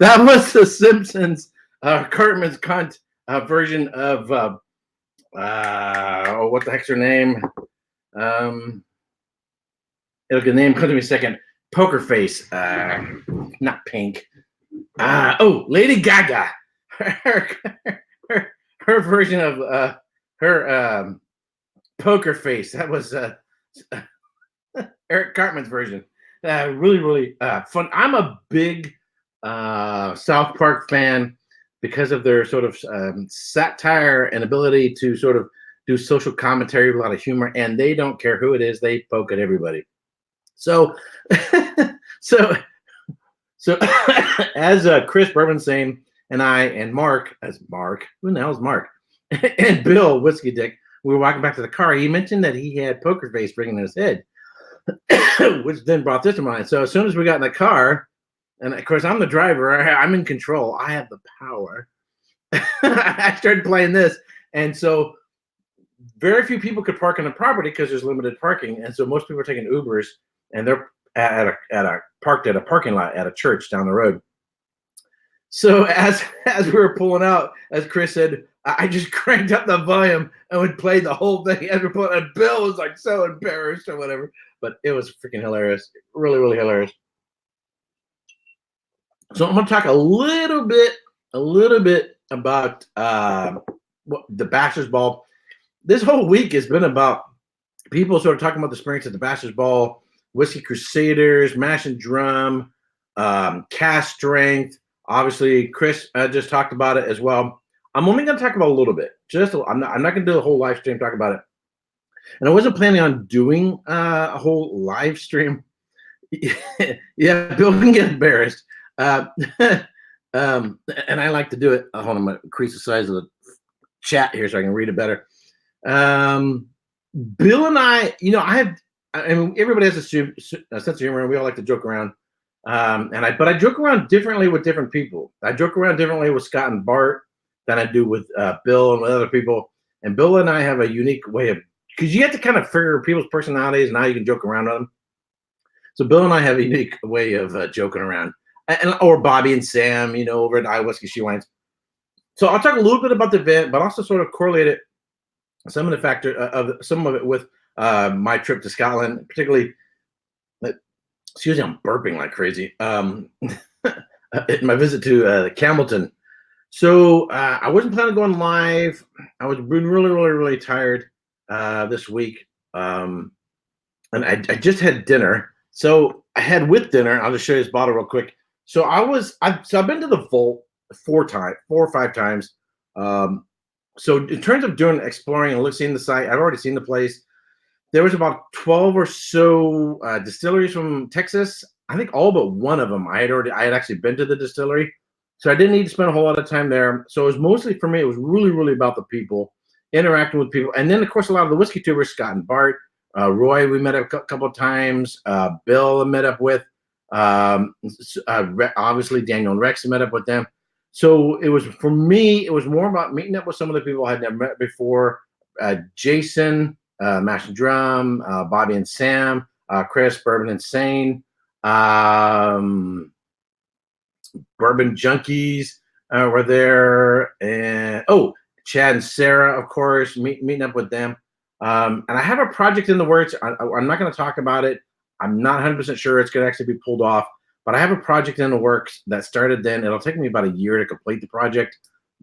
That was the Simpsons Cartman's Cunt version of what the heck's her name? It'll get name come to me a second. Poker Face, not Pink. Lady Gaga. Her version of her Poker Face. That was Eric Cartman's version. Really, really fun. I'm a big South Park fan because of their sort of satire and ability to sort of do social commentary with a lot of humor, and they don't care who it is; they poke at everybody. So, so as Chris Bourbonsane and I and Mark, who the hell is Mark, and Bill Whiskey Dick, we were walking back to the car. He mentioned that he had Poker Face ringing in his head, which then brought this to mind. So as soon as we got in the car, and of course I'm the driver, I'm in control, I have the power. I started playing this, and so very few people could park on the property because there's limited parking, and so most people are taking Ubers, and they're parked at a parking lot at a church down the road. So as we were pulling out, as Chris said, I just cranked up the volume and would play the whole thing as we're pulling. And Bill was like so embarrassed or whatever, but it was freaking hilarious, really, really hilarious. So I'm going to talk a little bit about the Bachelor's Ball. This whole week has been about people sort of talking about the experience at the Bachelor's Ball, Whiskey Crusaders, Mash and Drum, Cask Strength. Obviously, Chris just talked about it as well. I'm only going to talk about a little bit. I'm not going to do a whole live stream talk about it. And I wasn't planning on doing a whole live stream. Yeah, Bill can get embarrassed. And I like to do it. Hold on, I'm going to increase the size of the chat here so I can read it better. Bill and I mean, everybody has a sense of humor, and we all like to joke around. But I joke around differently with different people. I joke around differently with Scott and Bart than I do with Bill and with other people. And Bill and I have a unique way of, because you have to kind of figure people's personalities and how you can joke around with them. So Bill and I have a unique way of joking around, or Bobby and Sam, over at I Whiskey She Wines. So I'll talk a little bit about the event, but also sort of correlate it, some of the factor of some of it with my trip to Scotland, particularly. Excuse me, I'm burping like crazy. My visit to Campbeltown. So I wasn't planning on going live. I was really, really, really tired this week, and I just had dinner. So I had with dinner. I'll just show you this bottle real quick. So I've been to the vault 4 or 5 times. So in terms of doing exploring and seeing the site, I've already seen the place. There was about 12 or so distilleries from Texas. I think all but one of them I had actually been to the distillery, so I didn't need to spend a whole lot of time there. So it was mostly, for me, it was really, really about the people, interacting with people, and then of course a lot of the whiskey tubers, Scott and Bart, Roy, we met up a couple of times. Bill I met up with. Obviously Daniel and Rex I met up with them. So it was, for me, it was more about meeting up with some of the people I had never met before. Jason, Mash and Drum, Bobby and Sam, Chris, Bourbon Insane, Bourbon Junkies were there, and Chad and Sarah, of course, meeting up with them. And I have a project in the works. I'm not going to talk about it. I'm not 100% sure it's going to actually be pulled off, but I have a project in the works that started then. It'll take me about a year to complete the project,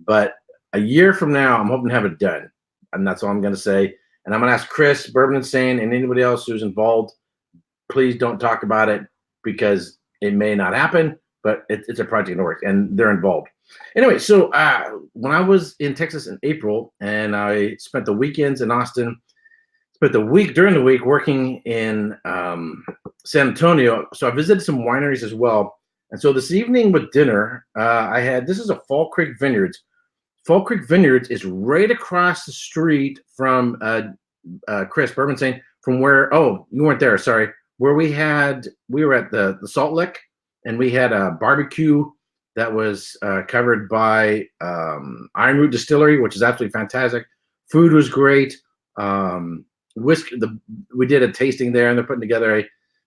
but a year from now, I'm hoping to have it done. And that's all I'm going to say. And I'm going to ask Chris, Bourbon Insane, and anybody else who's involved, please don't talk about it because it may not happen, but it's a project in the works, and they're involved. Anyway, so when I was in Texas in April, and I spent the weekends in Austin, during the week working in San Antonio. So I visited some wineries as well. And so this evening with dinner, this is a Fall Creek Vineyards. Fall Creek Vineyards is right across the street from Chris Bourbon saying from where, you weren't there, sorry, where we were at the Salt Lick, and we had a barbecue that was covered by Iron Root Distillery, which is absolutely fantastic. Food was great. Whiskey, we did a tasting there, and they're putting together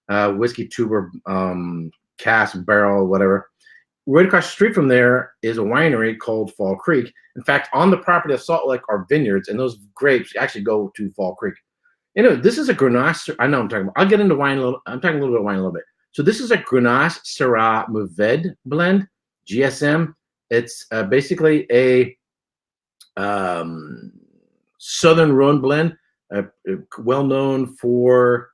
a whiskey tuber cask barrel, whatever. right across the street from there is a winery called Fall Creek. In fact, on the property of Salt Lake are vineyards, and those grapes actually go to Fall Creek. This is a Grenache. I know I'm talking about. I'll get into wine a little. I'm talking a little bit of wine a little bit. So this is a Grenache Syrah Mourvèdre blend, GSM. It's basically a Southern Rhone blend, well known for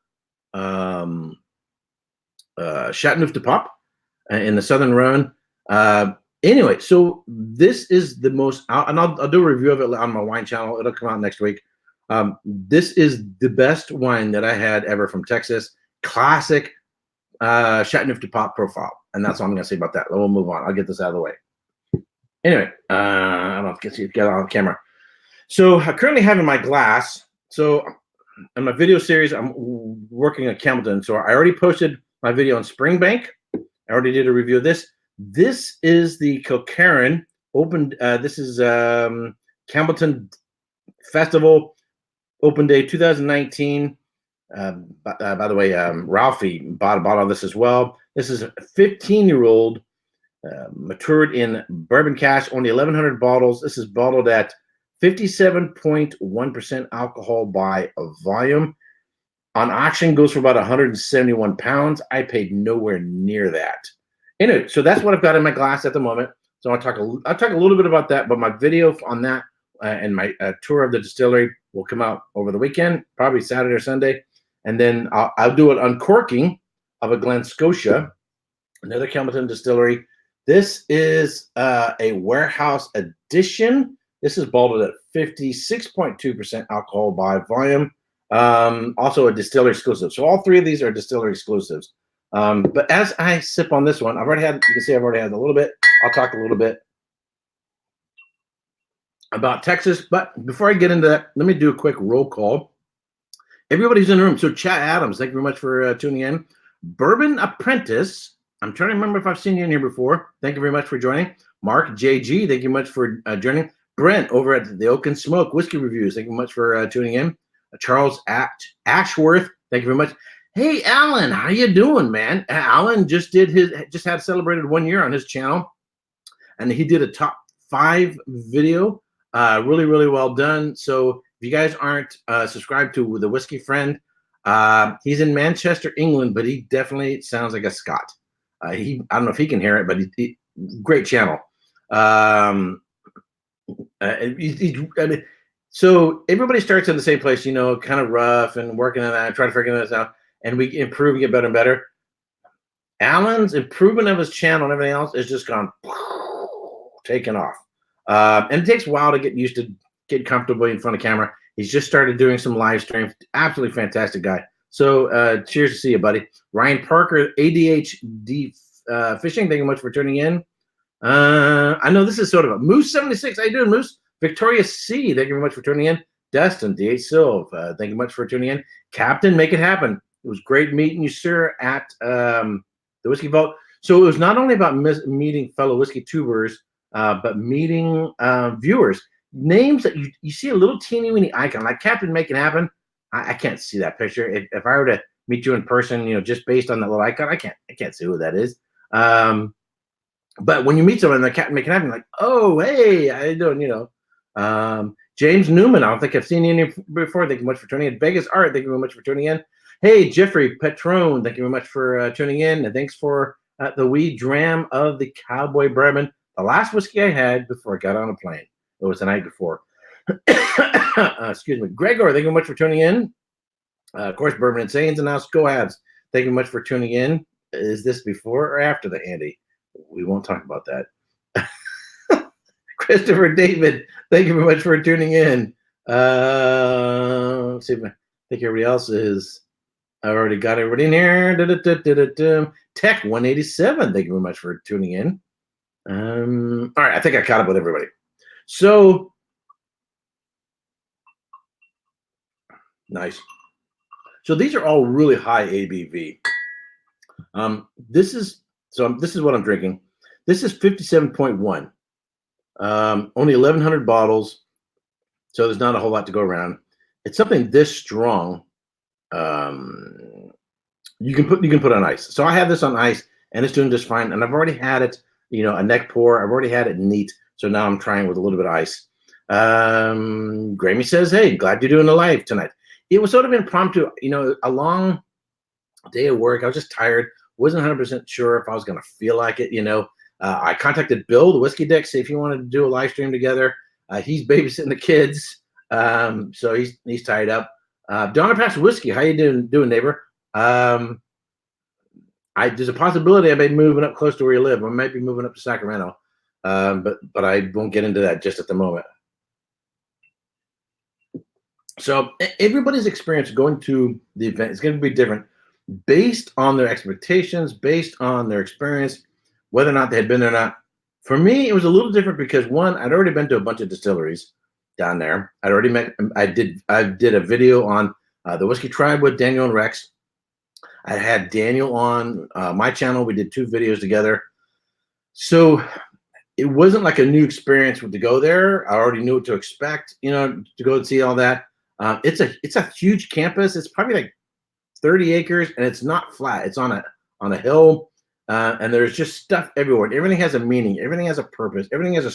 Châteauneuf-du-Pape in the Southern Rhone. Anyway, so this is the most, and I'll do a review of it on my wine channel. It'll come out next week. This is the best wine that I had ever from Texas. Classic Châteauneuf-du-Pape profile. And that's all I'm going to say about that. We'll move on. I'll get this out of the way. Anyway, I don't know if you can get it on camera. So I currently have in my glass. So in my video series, I'm working at Campbelltown. So I already posted my video on Springbank. I already did a review of this. This is the Kilkerran opened. This is Campbelltown Festival Open Day 2019. By the way, Ralphie bought a bottle of this as well. This is a 15-year-old matured in bourbon cask, only 1,100 bottles. This is bottled at 57.1% alcohol by volume. On auction, goes for about 171 pounds. I paid nowhere near that. Anyway, so that's what I've got in my glass at the moment. So I'll talk a little bit about that, but my video on that and my tour of the distillery will come out over the weekend, probably Saturday or Sunday. And then I'll do an uncorking of a Glen Scotia, another Campbelltown distillery. This is a warehouse edition. This is bottled at 56.2% alcohol by volume. Also a distillery exclusive. So all three of these are distillery exclusives. But as I sip on this one, you can see I've already had a little bit. I'll talk a little bit about Texas. But before I get into that, let me do a quick roll call. Everybody's in the room. So Chad Adams, thank you very much for tuning in. Bourbon Apprentice, I'm trying to remember if I've seen you in here before. Thank you very much for joining. Mark JG, thank you much for joining. Brent over at the Oak and Smoke Whiskey Reviews, thank you much for tuning in. Charles Ashworth, thank you very much. Hey, Alan, how you doing, man? Alan just had celebrated 1 year on his channel, and he did a top 5 video. Really, really well done. So if you guys aren't subscribed to the Whiskey Friend, he's in Manchester, England, but he definitely sounds like a Scot. I don't know if he can hear it, but great channel. So everybody starts in the same place, kind of rough and working on that, trying to figure this out, and we improve and get better and better. Alan's improvement of his channel and everything else is just gone taken off. And it takes a while to get used to get comfortable in front of camera. He's just started doing some live streams. Absolutely fantastic guy. So cheers to see you, buddy. Ryan Parker, ADHD Fishing, thank you much for tuning in. I know this is sort of a Moose 76. How you doing, Moose? Victoria C, thank you very much for tuning in. Dustin D. Silv, thank you much for tuning in. Captain, make it happen. It was great meeting you, sir, at the Whiskey Vault. So it was not only about meeting fellow whiskey tubers, but meeting viewers. Names that you see a little teeny weeny icon like Captain, make it happen. I can't see that picture. If I were to meet you in person, just based on that little icon, I can't see who that is. But when you meet someone, the Captain, make it happen, like, oh, hey, how you doing? James Newman, I don't think I've seen you before. Thank you much for tuning in. Vegas Art, thank you very much for tuning in. Hey, Jeffrey Petrone, thank you very much for tuning in. And thanks for the wee dram of the Cowboy Bourbon, the last whiskey I had before I got on a plane. It was the night before. Excuse me. Gregor, thank you very much for tuning in. Of course, Bourbon Insanes and now Scohabs. Thank you very much for tuning in. Is this before or after the Andy? We won't talk about that. Christopher David, thank you very much for tuning in. Let's see if I think everybody else is. I already got everybody in here. Tech 187, thank you very much for tuning in. All right, I think I caught up with everybody. So nice. So these are all really high ABV. This is what I'm drinking. This is 57.1. Only 1,100 bottles, so there's not a whole lot to go around. It's something this strong. You can put on ice. So I have this on ice, and it's doing just fine. And I've already had it a neck pour. I've already had it neat, so now I'm trying with a little bit of ice. Grammy says, "Hey, glad you're doing the live tonight." It was sort of impromptu, a long day of work. I was just tired. Wasn't 100% sure if I was going to feel like it. I contacted Bill, the Whiskey Deck, see if he wanted to do a live stream together. He's babysitting the kids, so he's tied up. Donna Pass Whiskey, how you doing, neighbor? There's a possibility I may be moving up close to where you live. I might be moving up to Sacramento, but I won't get into that just at the moment. So everybody's experience going to the event is going to be different based on their expectations, based on their experience, whether or not they had been there or not. For me, it was a little different because one, I'd already been to a bunch of distilleries down there. I did a video on the Whiskey Tribe with Daniel and Rex. I had Daniel on my channel. We did 2 videos together. So it wasn't like a new experience to go there. I already knew what to expect, to go and see all that. It's a huge campus. It's probably like 30 acres, and it's not flat. It's on a hill, and there's just stuff everywhere. Everything has a meaning. Everything has a purpose. Everything has a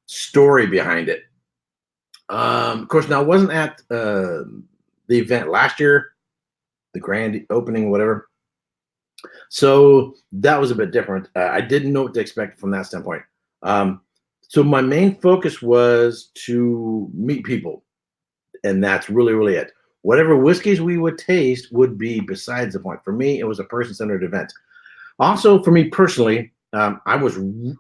story behind it. Of course, now I wasn't at the event last year, the grand opening, whatever. So that was a bit different. I didn't know what to expect from that standpoint. So my main focus was to meet people, and that's really, really it. Whatever whiskeys we would taste would be besides the point. For me, it was a person-centered event. Also, for me personally, I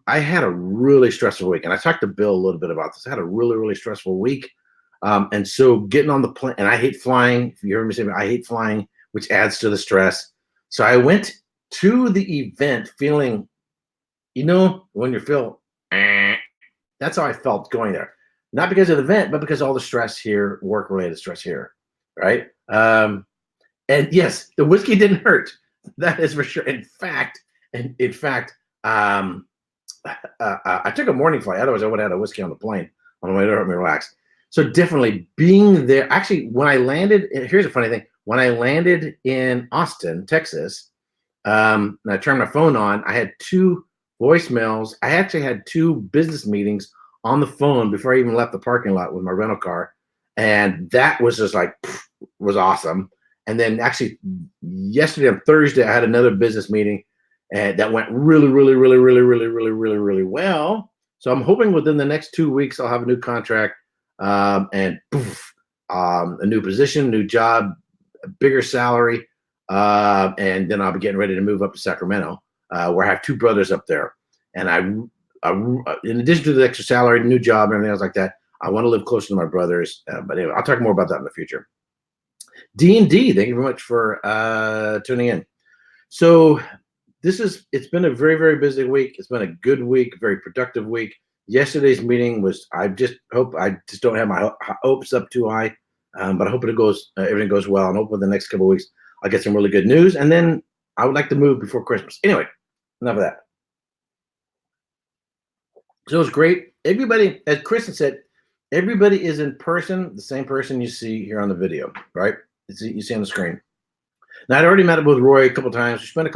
had a really stressful week, and I talked to Bill a little bit about this. I had a really, really stressful week, and so getting on the plane, and I hate flying. If you heard me say, I hate flying, which adds to the stress. So I went to the event feeling, when you feel, that's how I felt going there. Not because of the event, but because of all the stress here, work-related stress here, right? And yes, the whiskey didn't hurt. That is for sure. In fact, I took a morning flight. Otherwise, I would have had a whiskey on the plane on the way to help me relax. So definitely being there. Actually, when I landed, here's a funny thing. When I landed in Austin, Texas, and I turned my phone on, I had 2 voicemails. I actually had 2 business meetings on the phone before I even left the parking lot with my rental car. And that was just like, was awesome. And then actually yesterday on Thursday, I had another business meeting and that went really, really, really, really, really, really, really, really well. So I'm hoping within the next 2 weeks, I'll have a new contract and poof, a new position, new job, a bigger salary. And then I'll be getting ready to move up to Sacramento, where I have 2 brothers up there. And I, in addition to the extra salary, new job, and everything else like that, I want to live closer to my brothers. But anyway, I'll talk more about that in the future. D&D, thank you very much for tuning in. So it's been a very, very busy week. It's been a good week, very productive week. Yesterday's meeting was, I just don't have my hopes up too high, but I hope everything goes well. And hope in the next couple of weeks, I'll get some really good news. And then I would like to move before Christmas. Anyway, enough of that. So it was great. Everybody, as Kristen said, everybody is in person, the same person you see here on the video, right? You see on the screen. Now, I'd already met up with Roy a couple of times. We spent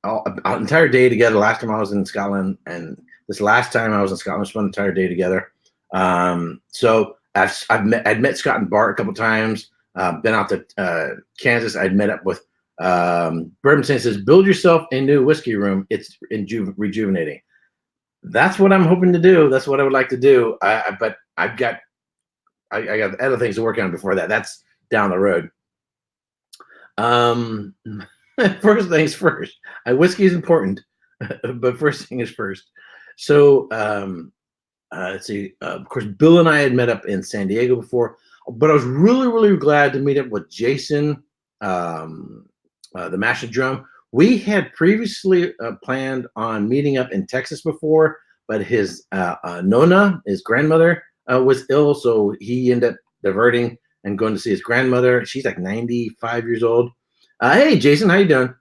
an entire day together last time I was in Scotland, and this last time I was in Scotland, we spent an entire day together. So I'd met Scott and Bart a couple of times. Been out to Kansas. I'd met up with Bourbon Saint says, build yourself a new whiskey room. It's rejuvenating. That's what I'm hoping to do. That's what I would like to do. But I got other things to work on before that. That's down the road. First things first. Whiskey is important, but first thing is first. So let's see. Of course, Bill and I had met up in San Diego before, but I was really, really glad to meet up with Jason, the Master Drum. We had previously planned on meeting up in Texas before, but his Nona, his grandmother, was ill, so he ended up diverting and going to see his grandmother. She's like 95 years old. Hey, Jason, how you doing?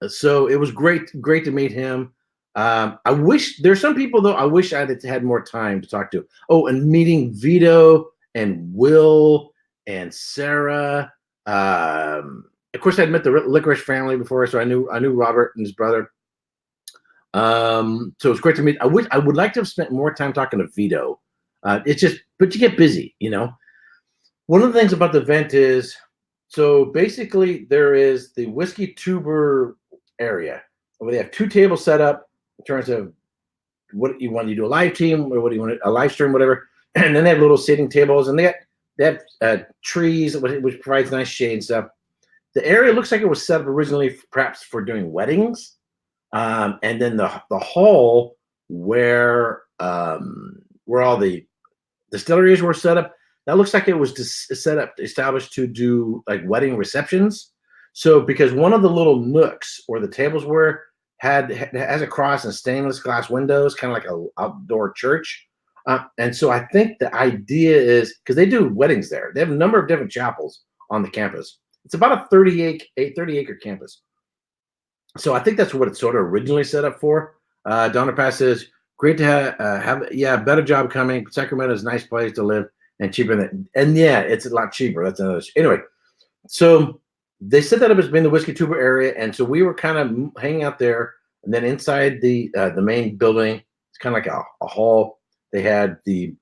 So it was great to meet him. I wish there's some people though. I wish I had more time to talk to. Oh, and meeting Vito and Will and Sarah. Of course, I'd met the Licorice family before, so I knew Robert and his brother. So it's great to meet. I would like to have spent more time talking to Vito. It's just, but you get busy, you know. One of the things about the event is, so basically there is the whiskey tuber area where they have 2 tables set up in terms of what you want to do, a live team or what do you want, a live stream, whatever. And then they have little sitting tables, and they have trees which provides nice shade and stuff. The area looks like it was set up originally perhaps for doing weddings. And then the hall where all the distilleries were set up, that looks like it was established to do like wedding receptions. So because one of the little nooks where the tables were has a cross and stainless glass windows, kind of like an outdoor church. And so I think the idea is, because they do weddings there, they have a number of different chapels on the campus. It's about a 30-acre campus. So I think that's what it's sort of originally set up for. Donner Pass says, great to have better job coming. Sacramento is a nice place to live and cheaper and yeah, it's a lot cheaper. That's another anyway. So they set that up as being the whiskey tuber area, and so we were kind of hanging out there. And then inside the main building, it's kind of like a hall. They had the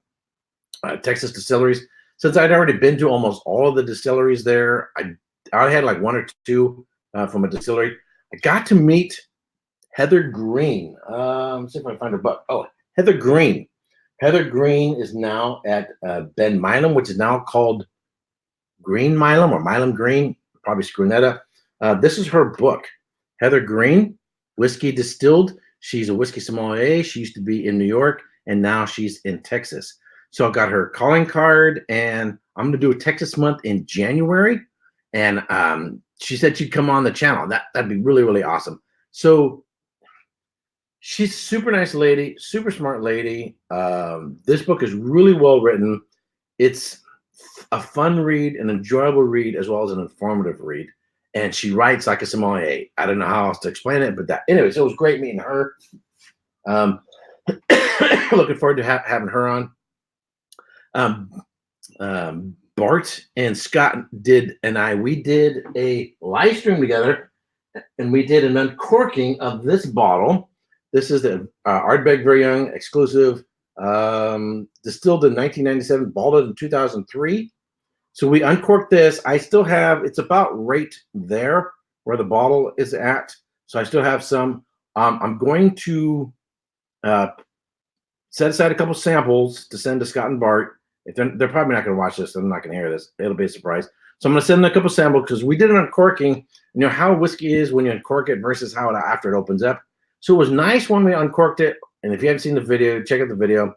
Texas distilleries. Since I'd already been to almost all of the distilleries there, I had like 1 or 2 from a distillery. I got to meet Heather Green. Let's see if I can find her. But Heather Green. Heather Green is now at Ben Milam, which is now called Green Milam or Milam Green. Probably screwing that up. This is her book, Heather Green, Whiskey Distilled. She's a whiskey sommelier. She used to be in New York, and now she's in Texas. So I got her calling card, and I'm going to do a Texas month in January. And she said she'd come on the channel. That'd be really, really awesome. So she's a super nice lady, super smart lady. This book is really well written. It's a fun read, an enjoyable read, as well as an informative read. And she writes like a sommelier. I don't know how else to explain it, but anyways, it was great meeting her. Looking forward to having her on. Bart and Scott we did a live stream together, and we did an uncorking of this bottle. This is the Ardbeg Very Young exclusive, distilled in 1997, bottled in 2003. So we uncorked this. I still have, it's about right there where the bottle is at. So I still have some. I'm going to set aside a couple samples to send to Scott and Bart. If they're probably not going to watch this, they're not going to hear this. It'll be a surprise. So I'm going to send them a couple samples because we did an uncorking. You know how whiskey is when you uncork it versus how after it opens up. So it was nice when we uncorked it. And if you haven't seen the video, check out the video.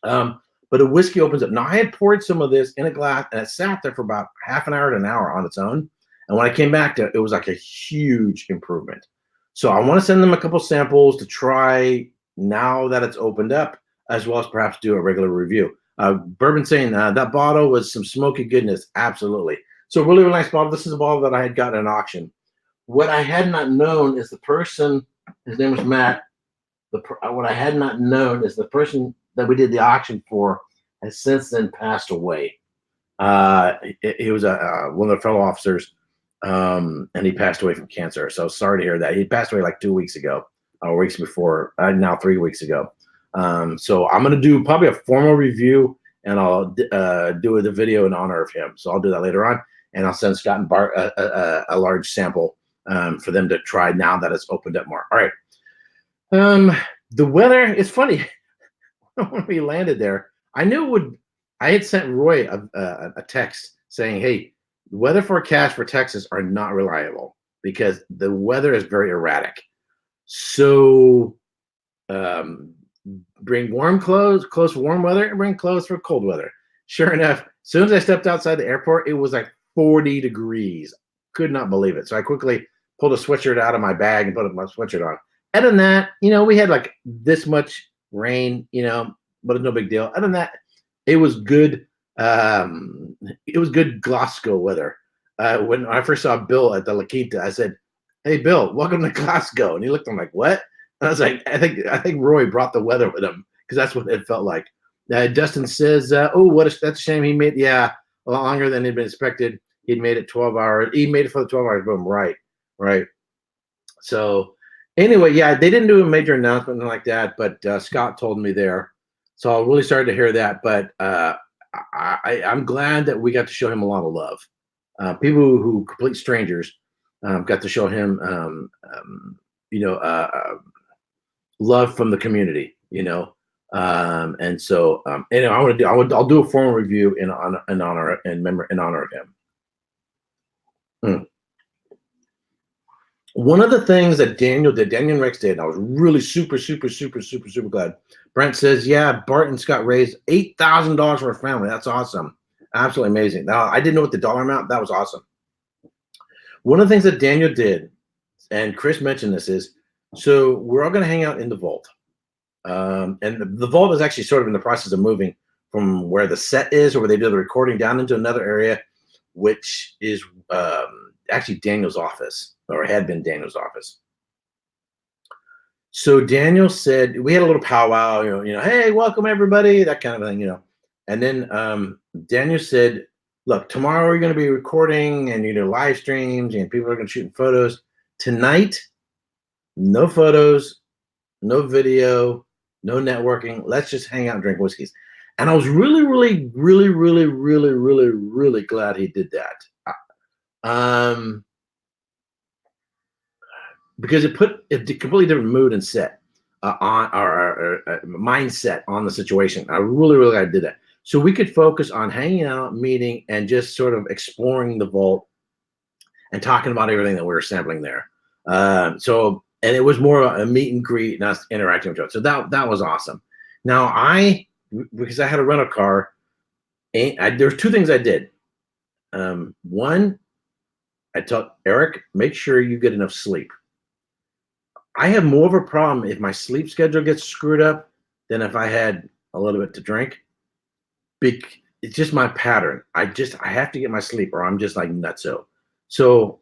But the whiskey opens up. Now I had poured some of this in a glass, and it sat there for about half an hour to an hour on its own. And when I came back to it, it was like a huge improvement. So I want to send them a couple samples to try now that it's opened up, as well as perhaps do a regular review. Bourbon saying that bottle was some smoky goodness. Absolutely. So really, really nice bottle. This is a bottle that I had gotten at an auction. What I had not known is the person, his name was Matt. What I had not known is the person that we did the auction for has since then passed away. He was one of the fellow officers, and he passed away from cancer. So sorry to hear that. He passed away like 2 weeks ago, weeks before, now 3 weeks ago. So I'm going to do probably a formal review, and I'll do the video in honor of him. So I'll do that later on, and I'll send Scott and Bart a large sample for them to try now that it's opened up more. All right. The weather, it's funny. When we landed there, I knew I had sent Roy a text saying, hey, the weather forecasts for Texas are not reliable because the weather is very erratic. So bring warm clothes for warm weather, and bring clothes for cold weather. Sure enough, as soon as I stepped outside the airport, it was like 40 degrees. Could not believe it. So I quickly pulled a sweatshirt out of my bag and put my sweatshirt on. Other than that, we had like this much rain, but it's no big deal. Other than that, it was good. It was good Glasgow weather. When I first saw Bill at the La Quinta, I said, hey, Bill, welcome to Glasgow. And he looked at me like, what? And I was like, I think Roy brought the weather with him because that's what it felt like. Dustin says, that's a shame. He made, a lot longer than had been expected. He'd made it 12 hours. He made it for the 12 hours. Boom. Right. So, Anyway, yeah, they didn't do a major announcement like that, but Scott told me there, so I really started to hear that. But I'm glad that we got to show him a lot of love. People who complete strangers got to show him, love from the community. And so I'll do a formal review in honor of him. One of the things that Daniel and Rex did, and I was really super glad. Brent says, yeah, Bart and Scott raised $8,000 for a family. That's awesome. Absolutely amazing. Now, I didn't know what the dollar amount, that was awesome. One of the things that Daniel did, and Chris mentioned this, is so we're all going to hang out in the vault. And the vault is actually sort of in the process of moving from where the set is, or where they do the recording, down into another area, which is actually Daniel's office, or had been Daniel's office. So Daniel said, we had a little powwow, hey, welcome everybody, that kind of thing, And then Daniel said, look, tomorrow we're going to be recording and live streams, and people are going to shoot photos. Tonight, no photos, no video, no networking. Let's just hang out and drink whiskeys. And I was really glad he did that. Because it put a completely different mood and set on our mindset on the situation. I really glad I did that. So we could focus on hanging out, meeting, and just sort of exploring the vault and talking about everything that we were sampling there. And it was more a meet and greet and us interacting with each other. So that was awesome. Now because I had a rental car, there's two things I did. One, I told Erik, make sure you get enough sleep. I have more of a problem if my sleep schedule gets screwed up than if I had a little bit to drink. It's just my pattern. I have to get my sleep, or I'm just like nutso. So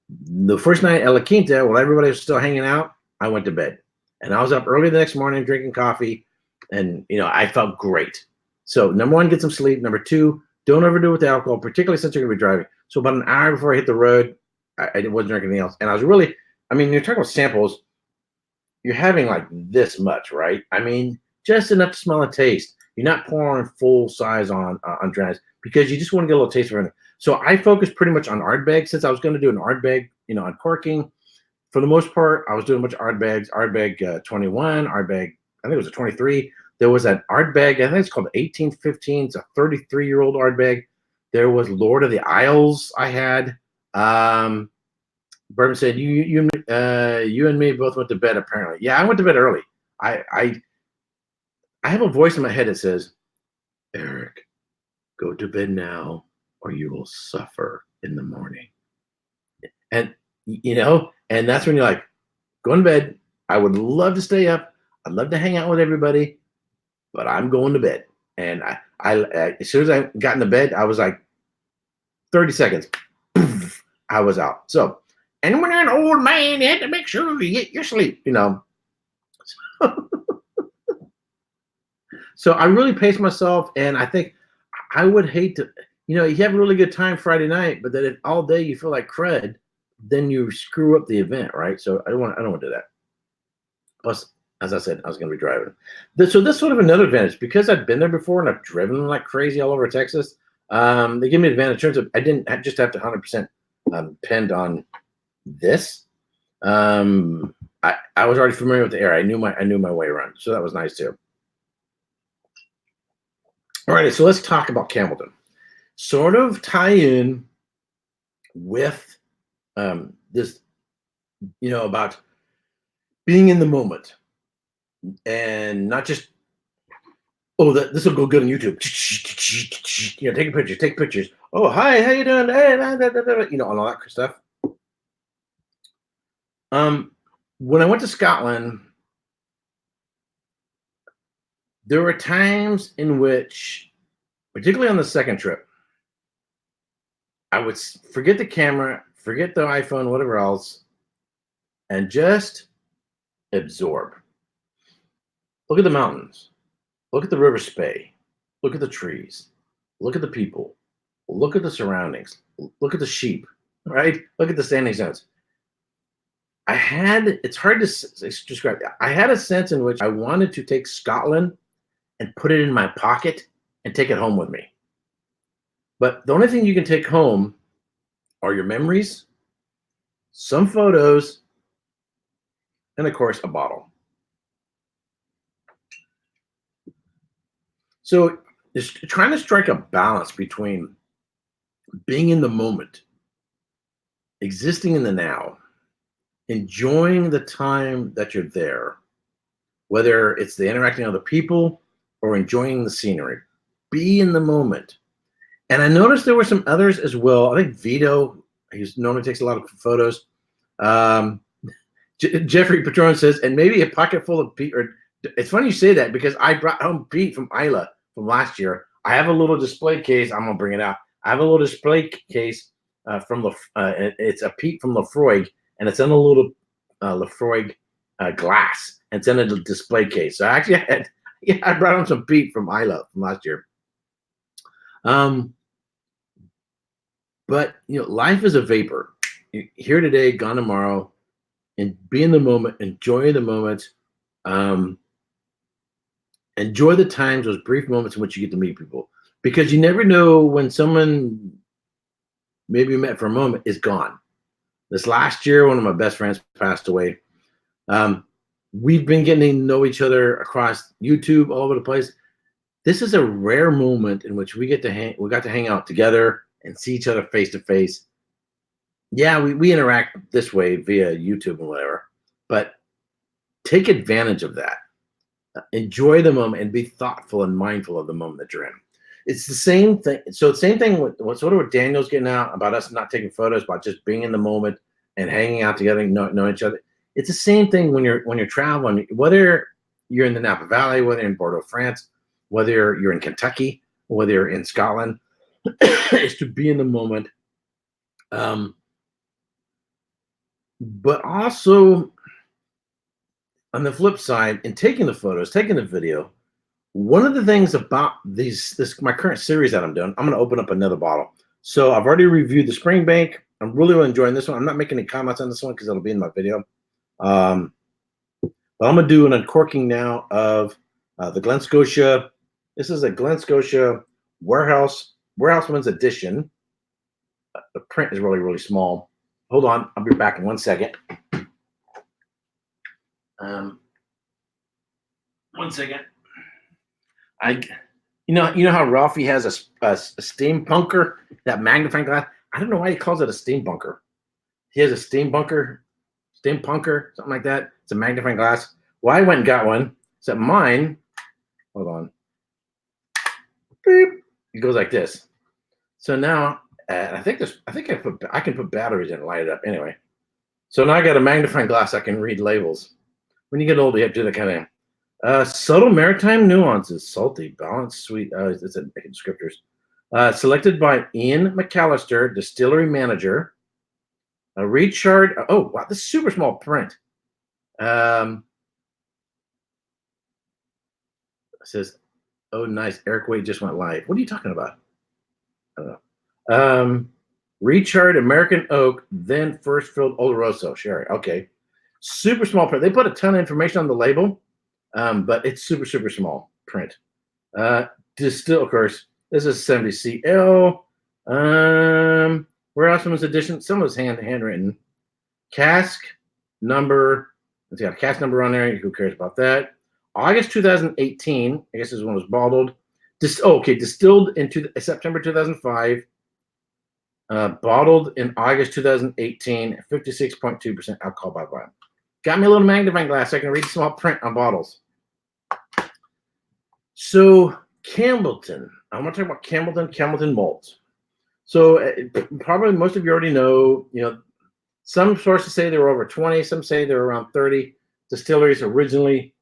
the first night at La Quinta, while everybody was still hanging out, I went to bed. And I was up early the next morning drinking coffee, and I felt great. So number one, get some sleep. Number two, don't overdo it with the alcohol, particularly since you're going to be driving. So about an hour before I hit the road, I wasn't drinking anything else. And I was really, you're talking about samples, you're having like this much, right? Just enough to smell and taste. You're not pouring full size on dries, because you just want to get a little taste of everything. So I focused pretty much on Ardbeg, since I was going to do an Ardbeg, uncorking. For the most part, I was doing a bunch of Ardbegs, Ardbeg 21, Ardbeg, I think it was a 23. There was an Ardbeg, I think it's called 1815. It's a 33-year-old Ardbeg. There was Lord of the Isles I had. Bourbon said, you and me both went to bed, apparently. Yeah, I went to bed early. I have a voice in my head that says, Erik, go to bed now, or you will suffer in the morning. And, and that's when you're like, going to bed. I would love to stay up. I'd love to hang out with everybody, but I'm going to bed. And I as soon as I got in the bed, I was like, 30 seconds, poof, I was out. So, and when you're an old man, you have to make sure you get your sleep, So I really paced myself, and I think I would hate to, you have a really good time Friday night, but then if all day you feel like crud, then you screw up the event, right? So I don't want to do that. Plus, as I said, I was going to be driving. So this sort of another advantage, because I've been there before and I've driven like crazy all over Texas. They give me an advantage in terms of I didn't just have to 100% depend on this. I was already familiar with the area. I knew my way around, so that was nice too. All right, so let's talk about Campbelltown. Sort of tie in with this, about being in the moment, and not just, this will go good on YouTube. Take pictures. Oh, hi, how you doing? Hey, and all that stuff. When I went to Scotland, there were times in which, particularly on the second trip, I would forget the camera, forget the iPhone, whatever else, and just absorb. Look at the mountains. Look at the river spay. Look at the trees. Look at the people. Look at the surroundings. Look at the sheep, right? Look at the standing stones. it's hard to describe. I had a sense in which I wanted to take Scotland and put it in my pocket and take it home with me. But the only thing you can take home are your memories, some photos, and of course, a bottle. So it's trying to strike a balance between being in the moment, existing in the now, enjoying the time that you're there, whether it's the interacting with other people or enjoying the scenery. Be in the moment. And I noticed there were some others as well. I think Vito, he normally takes a lot of photos. Jeffrey Patron says, and maybe a pocket full of Pete. Or it's funny you say that because I brought home Pete from Isla from last year. I have a little display case. I'm gonna bring it out. I have a little display case from it's a Pete from Lefroy, and it's in a little Lefroy glass. And it's in a display case. So I actually I brought home some Pete from Isla from last year. But life is a vapor. You're here today, gone tomorrow, and be in the moment, enjoy the moment. Enjoy the times, those brief moments in which you get to meet people, because you never know when someone maybe you met for a moment is gone. This last year, one of my best friends passed away. We've been getting to know each other across YouTube, all over the place. This is a rare moment in which we got to hang out together and see each other face to face. Yeah, we interact this way via YouTube and whatever, but take advantage of that. Enjoy the moment and be thoughtful and mindful of the moment that you're in. It's the same thing. So the same thing with what Daniel's getting out about us not taking photos, about just being in the moment and hanging out together and knowing each other. It's the same thing when you're traveling, whether you're in the Napa Valley, whether you're in Bordeaux, France, whether you're in Kentucky, whether you're in Scotland, is to be in the moment. But also on the flip side, in taking the photos, taking the video, one of the things about my current series that I'm doing, I'm going to open up another bottle. So I've already reviewed the Springbank. I'm really enjoying this one. I'm not making any comments on this one because it'll be in my video. But I'm going to do an uncorking now of the Glen Scotia. This is a Glen Scotia Warehouseman's Edition. The print is really, really small. Hold on. I'll be back in 1 second. 1 second. You know how Ralphie has a steampunker, that magnifying glass. I don't know why he calls it a steampunker. He has a steampunker, something like that. It's a magnifying glass. Well, I went and got one. Except mine. Hold on. Beep. It goes like this. So now I can put batteries in and light it up. Anyway, so now I got a magnifying glass. I can read labels. When you get older, you have to do that kind of thing. Subtle maritime nuances, salty, balanced, sweet. It's a descriptors. Selected by Ian McAllister, distillery manager. Richard. Oh, wow, this is super small print. It says, "Oh, nice. Erik Wait just went live." What are you talking about? I don't know. Richard American Oak, then first filled Oloroso sherry. Okay, super small print. They put a ton of information on the label. But it's super, super small print. Distill, of course, this is 70 CL. Warehouseman's Edition. Some of it's handwritten. Cask number. It's got a cask number on there. Who cares about that? August 2018. I guess this one was bottled. Distilled in September 2005. Bottled in August 2018. 56.2% alcohol by volume. Got me a little magnifying glass so I can read small print on bottles. So Campbelltown, I'm going to talk about Campbelltown malts. So probably most of you already know, some sources say there were over 20, some say there were around 30 distilleries originally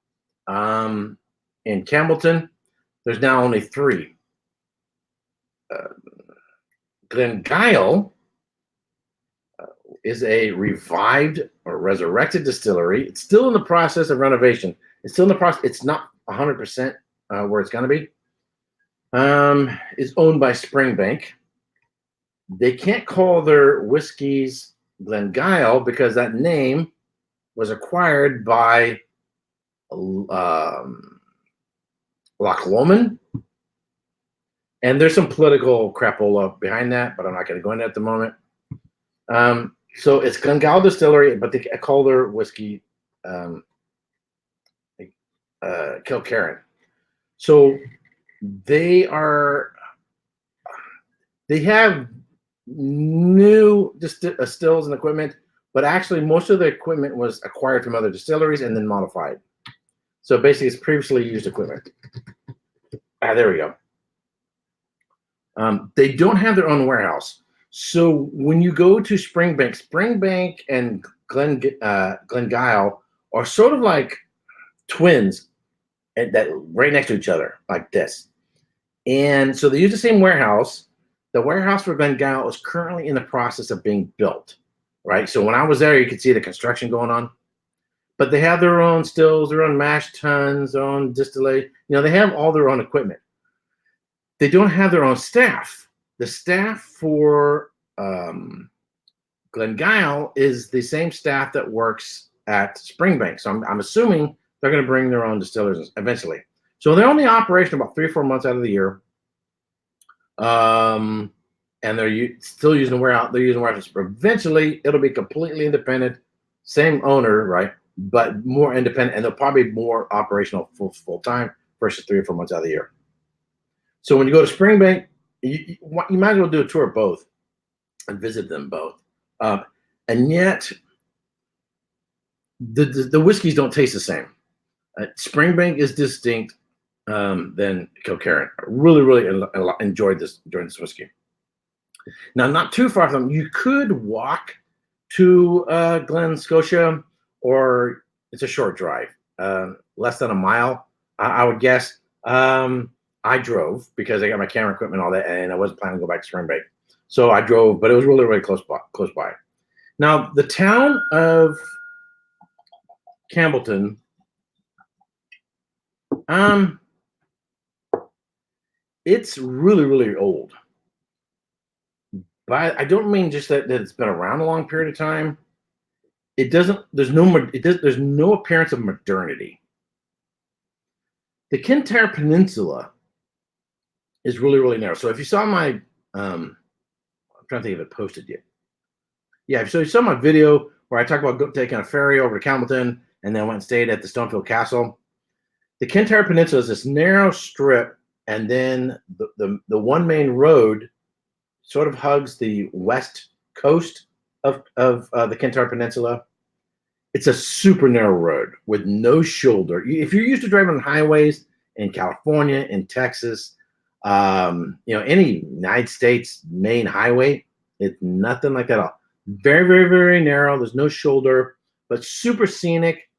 in Campbelltown. There's now only 3. Glengyle is a revived or resurrected distillery. It's still in the process of renovation. It's still in the process. It's not 100% where it's going to be. Is owned by Springbank. They can't call their whiskeys Glengyle because that name was acquired by Loch Lomond, and there's some political crapola behind that, but I'm not going to go into it at the moment. So it's Glengyle Distillery, but they call their whiskey Kilkerran. So they have new stills and equipment, but actually most of the equipment was acquired from other distilleries and then modified. So basically it's previously used equipment. There we go. They don't have their own warehouse. So when you go to Springbank and Glengyle are sort of like twins that right next to each other, like this. And so they use the same warehouse. The warehouse for Glengyle is currently in the process of being built, right? So when I was there, you could see the construction going on. But they have their own stills, their own mash tuns, their own distillate. You know, they have all their own equipment. They don't have their own staff. The staff for Glengyle is the same staff that works at Springbank. So I'm assuming they're going to bring their own distillers eventually. So they're only in operation about 3 or 4 months out of the year. And they're still using the warehouse. They're using the warehouse. Eventually, it'll be completely independent, same owner, right? But more independent, and they'll probably be more operational full time versus 3 or 4 months out of the year. So when you go to Springbank, you might as well do a tour of both and visit them both. And yet, the whiskeys don't taste the same. Springbank is distinct than Kilkerran. I really enjoyed this whiskey. Now, not too far from them, you could walk to Glen Scotia, or it's a short drive, less than a mile, I would guess. I drove because I got my camera equipment and all that, and I wasn't planning to go back to Springbank. So I drove, but it was really close by. Now, the town of Campbelltown, it's really old. But I don't mean just that it's been around a long period of time. There's no appearance of modernity. The Kintyre Peninsula is really narrow. So if you saw my, I'm trying to think if it posted yet. Yeah, so you saw my video where I talk about taking a ferry over to Campbelltown and then went and stayed at the Stonefield Castle. The Kintyre Peninsula is this narrow strip, and then the one main road sort of hugs the west coast of the Kintyre Peninsula. It's a super narrow road with no shoulder. If you're used to driving on highways in California, in Texas, any United States main highway, it's nothing like that at all. Very narrow. There's no shoulder, but super scenic.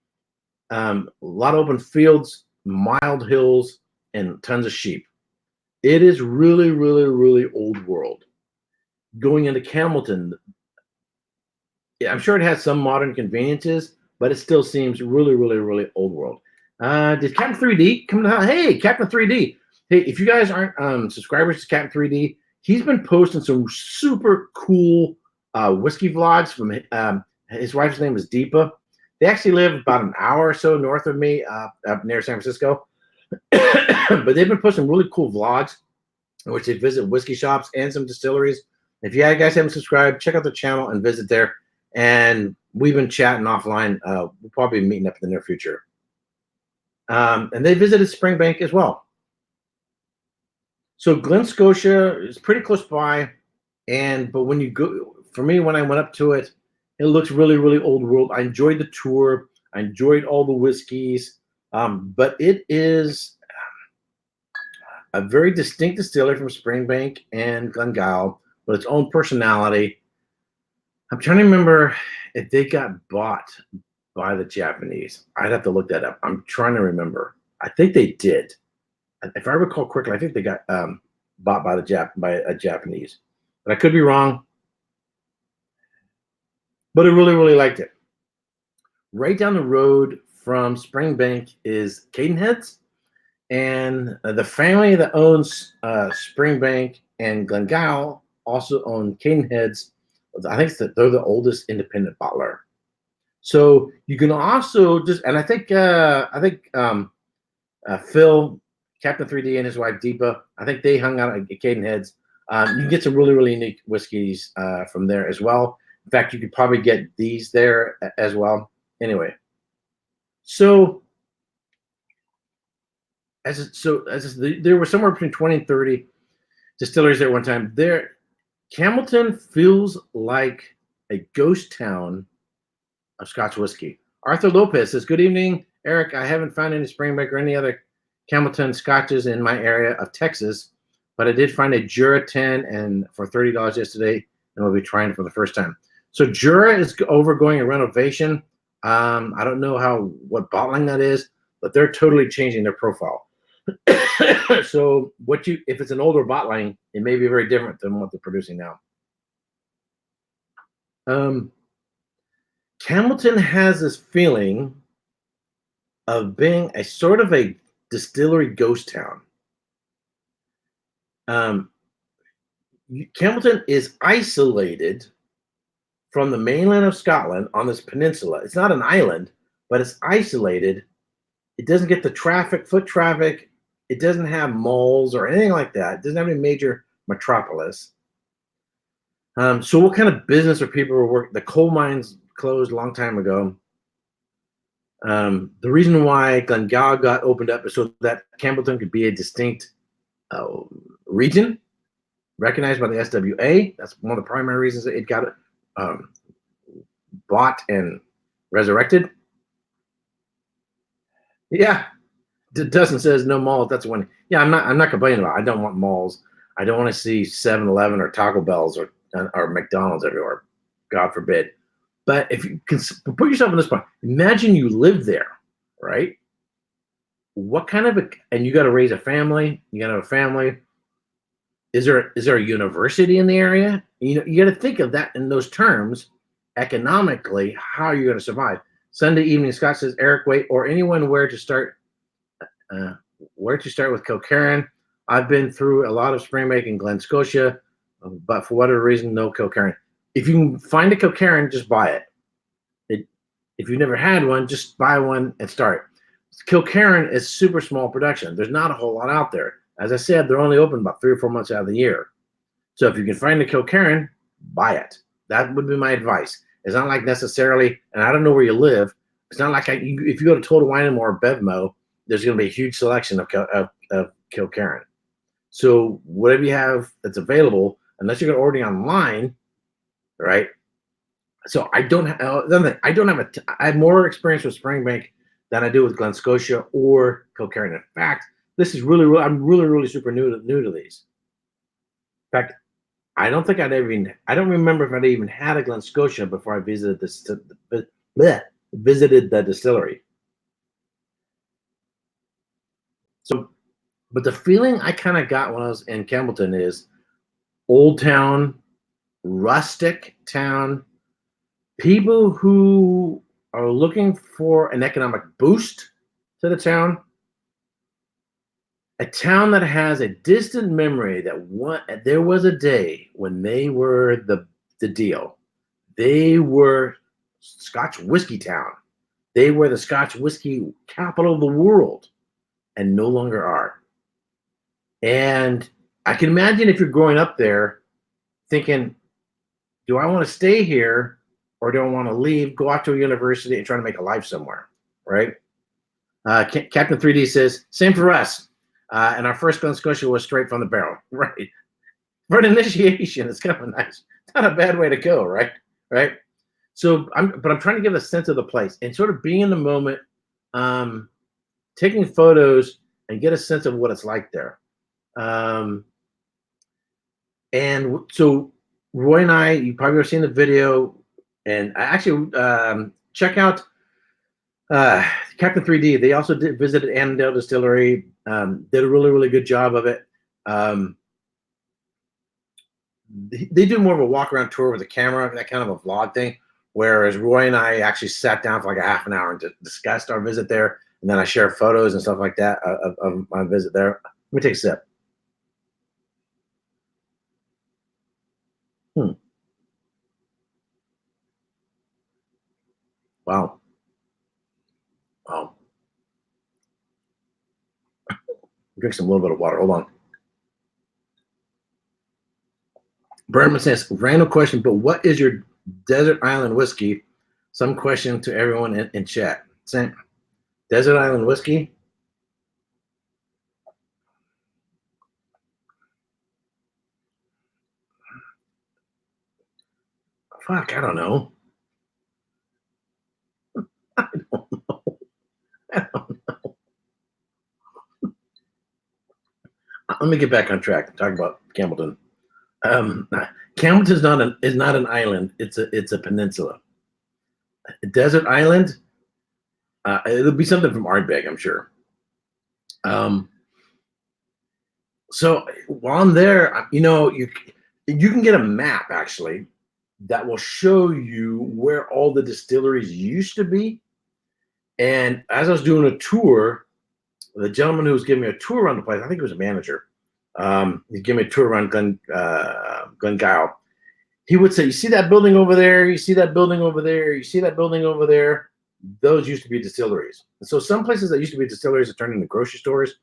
A lot of open fields, mild hills, and tons of sheep. It is really old world. Going into Campbelltown, I'm sure it has some modern conveniences, but it still seems really old world. Did Captain 3D come to? Hey, Captain 3D. Hey, if you guys aren't subscribers to Captain 3D, he's been posting some super cool whiskey vlogs from his wife's name is Deepa. They actually live about an hour or so north of me, up near San Francisco. But they've been posting really cool vlogs in which they visit whiskey shops and some distilleries. If you guys haven't subscribed, check out the channel and visit there. And we've been chatting offline. We'll probably be meeting up in the near future. And they visited Springbank as well. So Glen Scotia is pretty close by. But when you go, for me, when I went up to it, it looks really old world. I enjoyed the tour. I enjoyed all the whiskeys. But it is a very distinct distillery from Springbank and Glengyle with its own personality. I'm trying to remember if they got bought by the Japanese. I'd have to look that up. I'm trying to remember. I think they did. If I recall correctly, I think they got bought by a Japanese. But I could be wrong. But I really liked it. Right down the road from Springbank is Cadenheads. And the family that owns Springbank and Glengyle also own Cadenheads. I think they're the oldest independent bottler. So you can also just, and I think Phil, Captain 3D, and his wife Deepa, I think they hung out at Caden Heads. You can get some really, really unique whiskeys from there as well. In fact, you could probably get these there as well. Anyway, so there were somewhere between 20 and 30 distilleries there at one time. There, Campbelltown feels like a ghost town of Scotch whiskey. Arthur Lopez says, "Good evening, Eric. I haven't found any Springbank or any other Campbelltown scotches in my area of Texas, but I did find a Jura 10 and for $30 yesterday, and we'll be trying it for the first time." So Jura is overgoing a renovation. I don't know what bottling that is, but they're totally changing their profile. So if it's an older bottling, it may be very different than what they're producing now. Campbelltown has this feeling of being a sort of a distillery ghost town. Campbelltown is isolated from the mainland of Scotland on this peninsula. It's not an island, but it's isolated. It doesn't get the foot traffic. It doesn't have malls or anything like that. It doesn't have any major metropolis. So what kind of business are people working? The coal mines closed a long time ago. The reason why Glengow got opened up is so that Campbelltown could be a distinct region recognized by the SWA. That's one of the primary reasons that it got bought and resurrected. Yeah, Dustin says no malls. That's one. Yeah, I'm not complaining about it. I don't want malls. I don't want to see 7-Eleven or Taco Bells or McDonald's everywhere. God forbid. But if you can put yourself in this point, imagine you live there, right? What kind of and you got to raise a family. You got to have a family. Is there a university in the area? You got to think of that in those terms, economically. How are you going to survive? Sunday Evening Scott says, Erik Wait, or anyone where to start with Kilkerran. I've been through a lot of Springbank in Glen Scotia, but for whatever reason, no Kilkerran. If you can find a Kilkerran, just buy it. If you've never had one, just buy one and start. Kilkerran is super small production. There's not a whole lot out there. As I said, they're only open about 3 or 4 months out of the year. So if you can find a Kilkerran, buy it. That would be my advice. It's not like necessarily, and I don't know where you live, it's not like if you go to Total Wine or Bevmo, there's going to be a huge selection of Kilkerran. So whatever you have that's available, unless you're going to order online, right? So I have more experience with Springbank than I do with Glen Scotia or Kilkerran. In fact, this is I'm really super new to these. In fact, I don't remember if I'd even had a Glen Scotia before I visited the distillery. So, but the feeling I kind of got when I was in Campbelltown is old town, rustic town, people who are looking for an economic boost to the town. A town that has a distant memory that there was a day when they were the deal. They were Scotch whiskey town. They were the Scotch whiskey capital of the world, and no longer are. And I can imagine if you're growing up there thinking, do I want to stay here or do I want to leave, go out to a university and try to make a life somewhere, right? Captain 3D says, same for us. And our first Glen Scotia was straight from the barrel, right? For an initiation, it's kind of nice. It's not a bad way to go, right? Right. So I'm trying to give a sense of the place and sort of being in the moment, taking photos and get a sense of what it's like there. And so Roy and I, you probably have seen the video, and I actually check out Captain 3D. They also visited Annandale Distillery. Did a really good job of it. They do more of a walk around tour with a camera, that kind of a vlog thing. Whereas Roy and I actually sat down for like a half an hour and discussed our visit there, and then I share photos and stuff like that of my visit there. Let me take a sip. Wow. Wow. Drink some little bit of water. Hold on. Berman says, random question, but what is your desert island whiskey? Some question to everyone in chat. Same. Desert island whiskey. Fuck, I don't know. I don't know. I don't know. Let me get back on track and talk about Campbellton. Campbellton is not an island. It's a peninsula. A desert island. It'll be something from Ardbeg, I'm sure. So while I'm there, you can get a map actually that will show you where all the distilleries used to be. And as I was doing a tour, the gentleman who was giving me a tour around the place, I think he was a manager. He gave me a tour around Glen. He would say, "You see that building over there? You see that building over there? You see that building over there? Those used to be distilleries." And so some places that used to be distilleries are turned into grocery stores.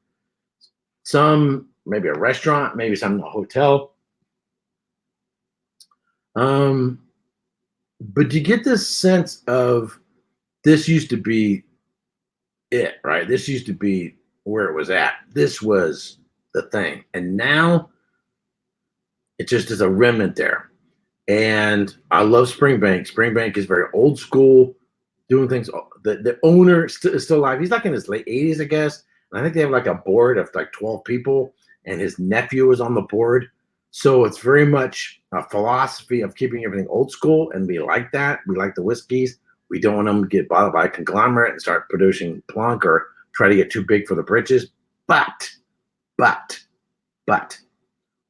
Some maybe a restaurant, maybe some a hotel. But you get this sense of this used to be it, right? This used to be where it was at. This was the thing. And now it just is a remnant there. And I love Springbank. Springbank is very old school, doing things. The owner is still alive. He's like in his late 80s, I guess. And I think they have like a board of like 12 people, and his nephew is on the board. So it's very much a philosophy of keeping everything old school, and we like that. We like the whiskeys. We don't want them to get bought by a conglomerate and start producing plunk or try to get too big for the britches. But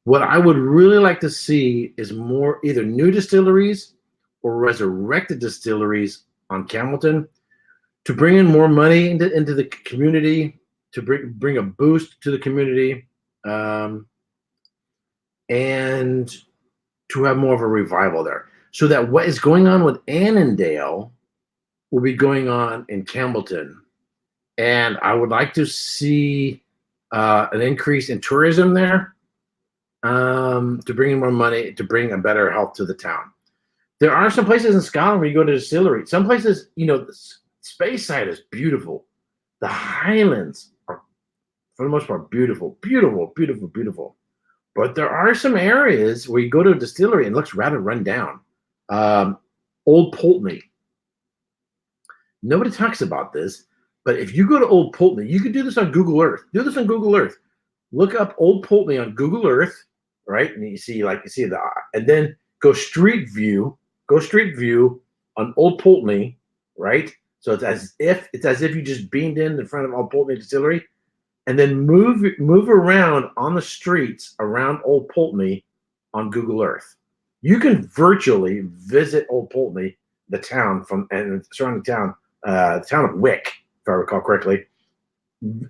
what I would really like to see is more either new distilleries or resurrected distilleries on Campbellton to bring in more money into the community, to bring a boost to the community, and to have more of a revival there. So that what is going on with Annandale will be going on in Campbellton. And I would like to see an increase in tourism there, to bring in more money, to bring a better health to the town. There are some places in Scotland where you go to distillery. Some places, the Speyside is beautiful. The Highlands are, for the most part, beautiful. But there are some areas where you go to a distillery and it looks rather run down. Old Pulteney. Nobody talks about this, but if you go to Old Pulteney, you can do this on Google Earth. Do this on Google Earth. Look up Old Pulteney on Google Earth, right? And you see and then go street view on Old Pulteney, right? So it's as if you just beamed in front of Old Pulteney Distillery, and then move around on the streets around Old Pulteney on Google Earth. You can virtually visit Old Pulteney, the town and surrounding town, the town of Wick, if I recall correctly,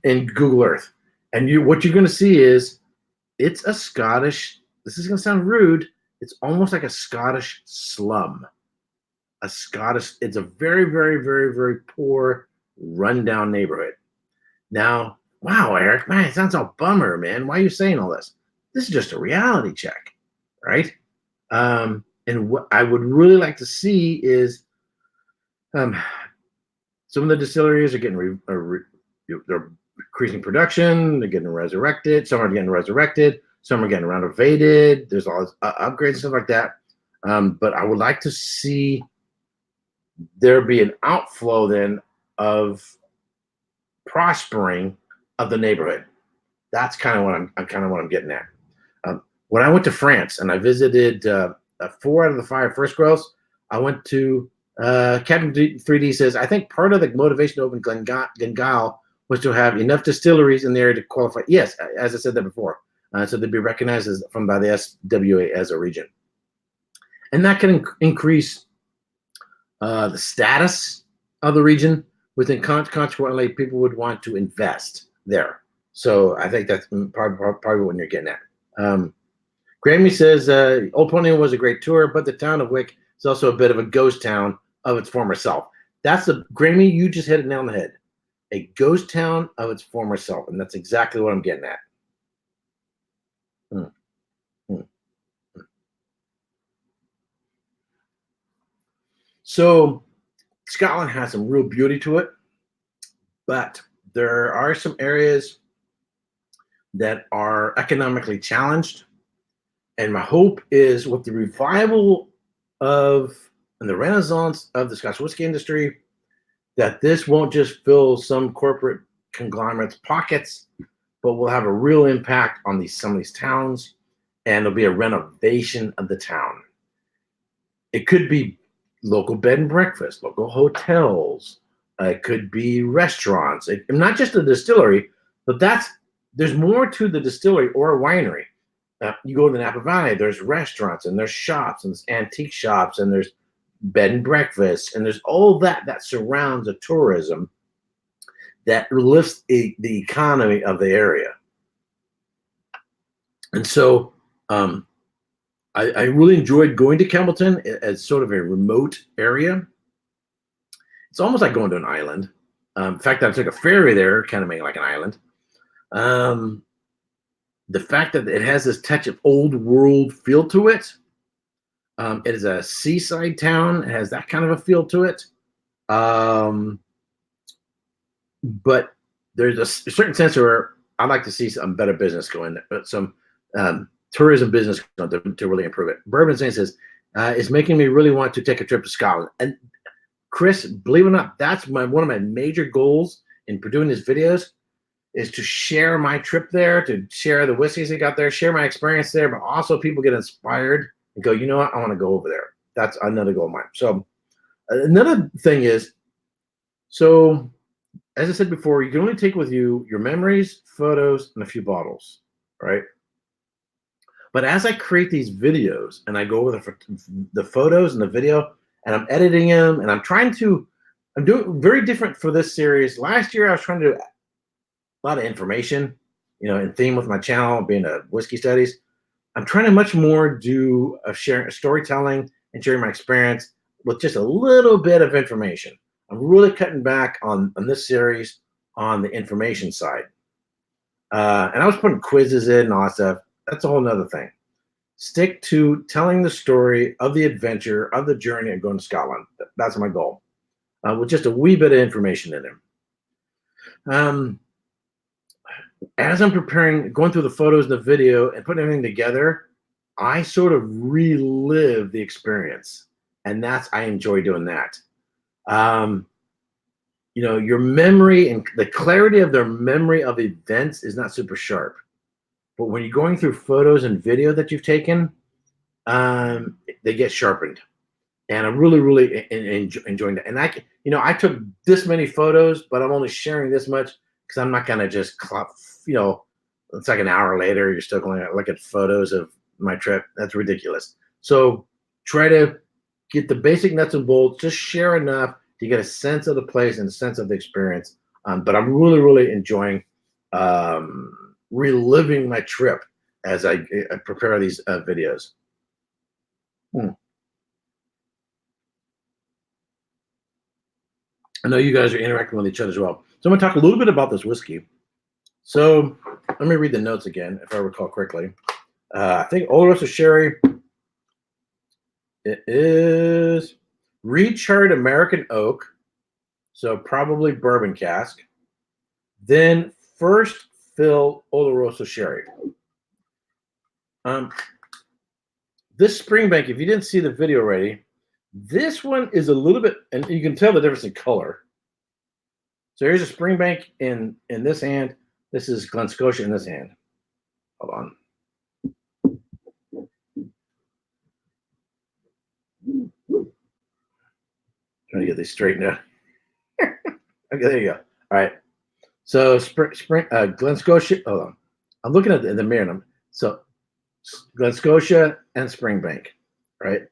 in Google Earth. And what you're going to see is it's a Scottish. This is going to sound rude. It's almost like a Scottish slum. It's a very, very, very, very poor, rundown neighborhood. Now, wow, Eric, man, it sounds all bummer, man. Why are you saying all this? This is just a reality check, right? And what I would really like to see is some of the distilleries are getting they're increasing production. They're getting resurrected. Some are getting resurrected. Some are getting renovated. There's all this upgrades and stuff like that. But I would like to see there be an outflow then of prospering of the neighborhood. That's kind of what I'm getting at. When I went to France and I visited 4 out of the 5 first growths, I went to Captain 3D says, I think part of the motivation to open Glengyle was to have enough distilleries in the area to qualify. Yes, as I said that before. So they'd be recognized by the SWA as a region. And that can increase the status of the region. Within consequently, people would want to invest there. So I think that's probably what you're getting at. Grammy says, Old Pony was a great tour, but the town of Wick is also a bit of a ghost town of its former self. That's the Grammy. You just hit it nail on the head. A ghost town of its former self, and that's exactly what I'm getting at. Mm, mm. So Scotland has some real beauty to it, but there are some areas that are economically challenged. And my hope is with the revival of and the renaissance of the Scotch whiskey industry, that this won't just fill some corporate conglomerates' pockets, but will have a real impact on some of these towns, and there'll be a renovation of the town. It could be local bed and breakfast, local hotels. It could be restaurants. Not just a distillery, but there's more to the distillery or a winery. You go to the Napa Valley, there's restaurants and there's shops and there's antique shops and there's bed and breakfast and there's all that surrounds a tourism that lifts the economy of the area. And so I really enjoyed going to Campbelltown as sort of a remote area. It's almost like going to an island. In fact, I took a ferry there, kind of made it like an island. The fact that it has this touch of old world feel to it. It is a seaside town. It has that kind of a feel to it. But there's a certain sense where I'd like to see some better business going, some tourism business to really improve it. Bourbon Saint says, it's making me really want to take a trip to Scotland. And Chris, believe it or not, that's one of my major goals in doing these videos is to share my trip there, to share the whiskeys I got there, share my experience there, but also people get inspired and go, you know what, I want to go over there. That's another goal of mine. So another thing is, so as I said before, you can only take with you your memories, photos, and a few bottles, right? But as I create these videos and I go over the photos and the video and I'm editing them and I'm doing very different for this series. Last year, I was trying to do a lot of information, in theme with my channel being a whiskey studies. I'm trying to much more do sharing storytelling and sharing my experience with just a little bit of information. I'm really cutting back on this series on the information side. And I was putting quizzes in and all that stuff. That's a whole nother thing. Stick to telling the story of the adventure, of the journey of going to Scotland. That's my goal. With just a wee bit of information in there. As I'm preparing, going through the photos and the video and putting everything together, I sort of relive the experience. And I enjoy doing that. Your memory and the clarity of their memory of events is not super sharp. But when you're going through photos and video that you've taken, they get sharpened. And I'm really, really enjoying that. And I took this many photos, but I'm only sharing this much because I'm not going to just, it's like an hour later, you're still going to look at photos of my trip. That's ridiculous. So try to get the basic nuts and bolts, just share enough to get a sense of the place and a sense of the experience. But I'm really, really enjoying reliving my trip as I prepare these videos. I know you guys are interacting with each other as well. So I'm going to talk a little bit about this whiskey. So let me read the notes again, if I recall correctly. I think Oloroso Sherry. It is recharred American oak, so probably bourbon cask. Then first fill Oloroso Sherry. This Springbank, if you didn't see the video already, this one is a little bit, and you can tell the difference in color. So here's a Springbank in this hand. This is Glen Scotia in this hand. Hold on. Trying to get these straightened out. Okay, there you go. All right. So Glen Scotia. Hold on. I'm looking at the mirror. So Glen Scotia and Springbank, right?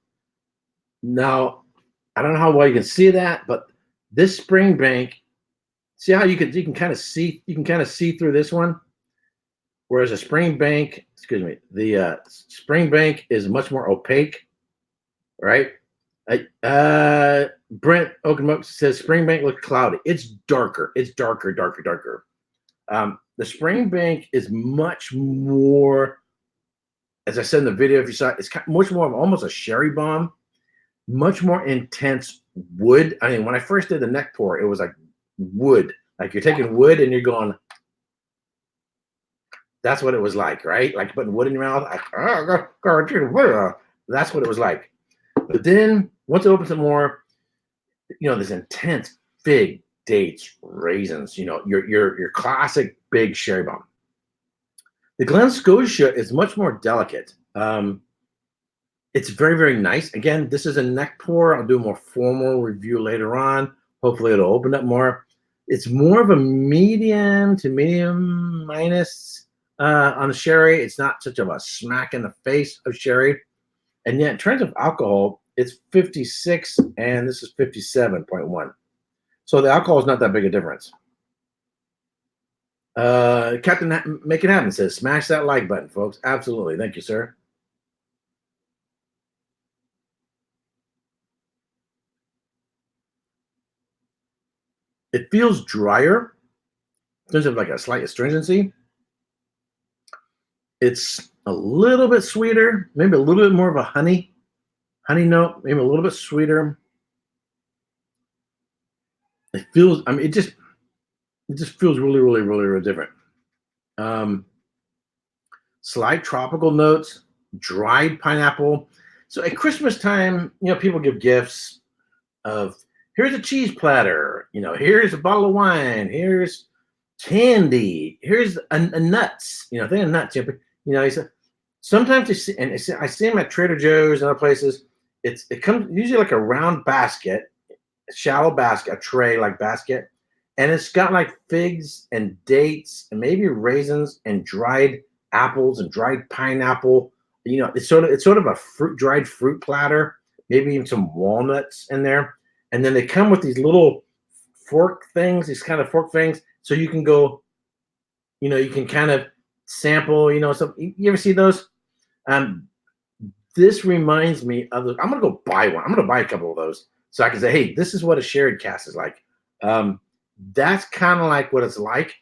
Now, I don't know how well you can see that, but this Springbank, see how you can kind of see through this one, whereas a Springbank, the Springbank is much more opaque, right? Brent Okamoke says Springbank looks cloudy. It's darker. It's darker, darker, darker. The Springbank is much more, as I said in the video, if you saw it, it's much more of almost a sherry bomb, much more intense wood. I mean, when I first did the neck pour, it was like wood. Like you're taking wood and you're going, that's what it was like, right? Like putting wood in your mouth. That's what it was like. But then once it opens up more, this intense fig, dates, raisins, your classic big sherry bomb. The Glen Scotia is much more delicate. It's very, very nice. Again, this is a neck pour. I'll do a more formal review later on. Hopefully it'll open up more. It's more of a medium to medium minus on the sherry. It's not such of a smack in the face of sherry. And yet in terms of alcohol, it's 56 and this is 57.1. So the alcohol is not that big a difference. Captain Make It Happen says, smash that like button, folks. Absolutely. Thank you, sir. It feels drier in terms of like a slight astringency. It's a little bit sweeter, maybe a little bit more of a honey note, maybe a little bit sweeter. It feels, I mean, it just feels really, really, really, really different. Slight tropical notes, dried pineapple. So at Christmas time, people give gifts of, here's a cheese platter, here's a bottle of wine, here's candy, here's a nuts, thing of nuts. He said, sometimes I see them at Trader Joe's and other places. It comes usually like a round basket, a shallow basket, a tray like basket, and it's got like figs and dates and maybe raisins and dried apples and dried pineapple. It's sort of a dried fruit platter, maybe even some walnuts in there. And then they come with these little fork things, so you can go, you can kind of sample, so you ever see those? This reminds me of I'm gonna go buy one. I'm gonna buy a couple of those so I can say, hey, this is what a sherry cask is like. That's kind of like what it's like.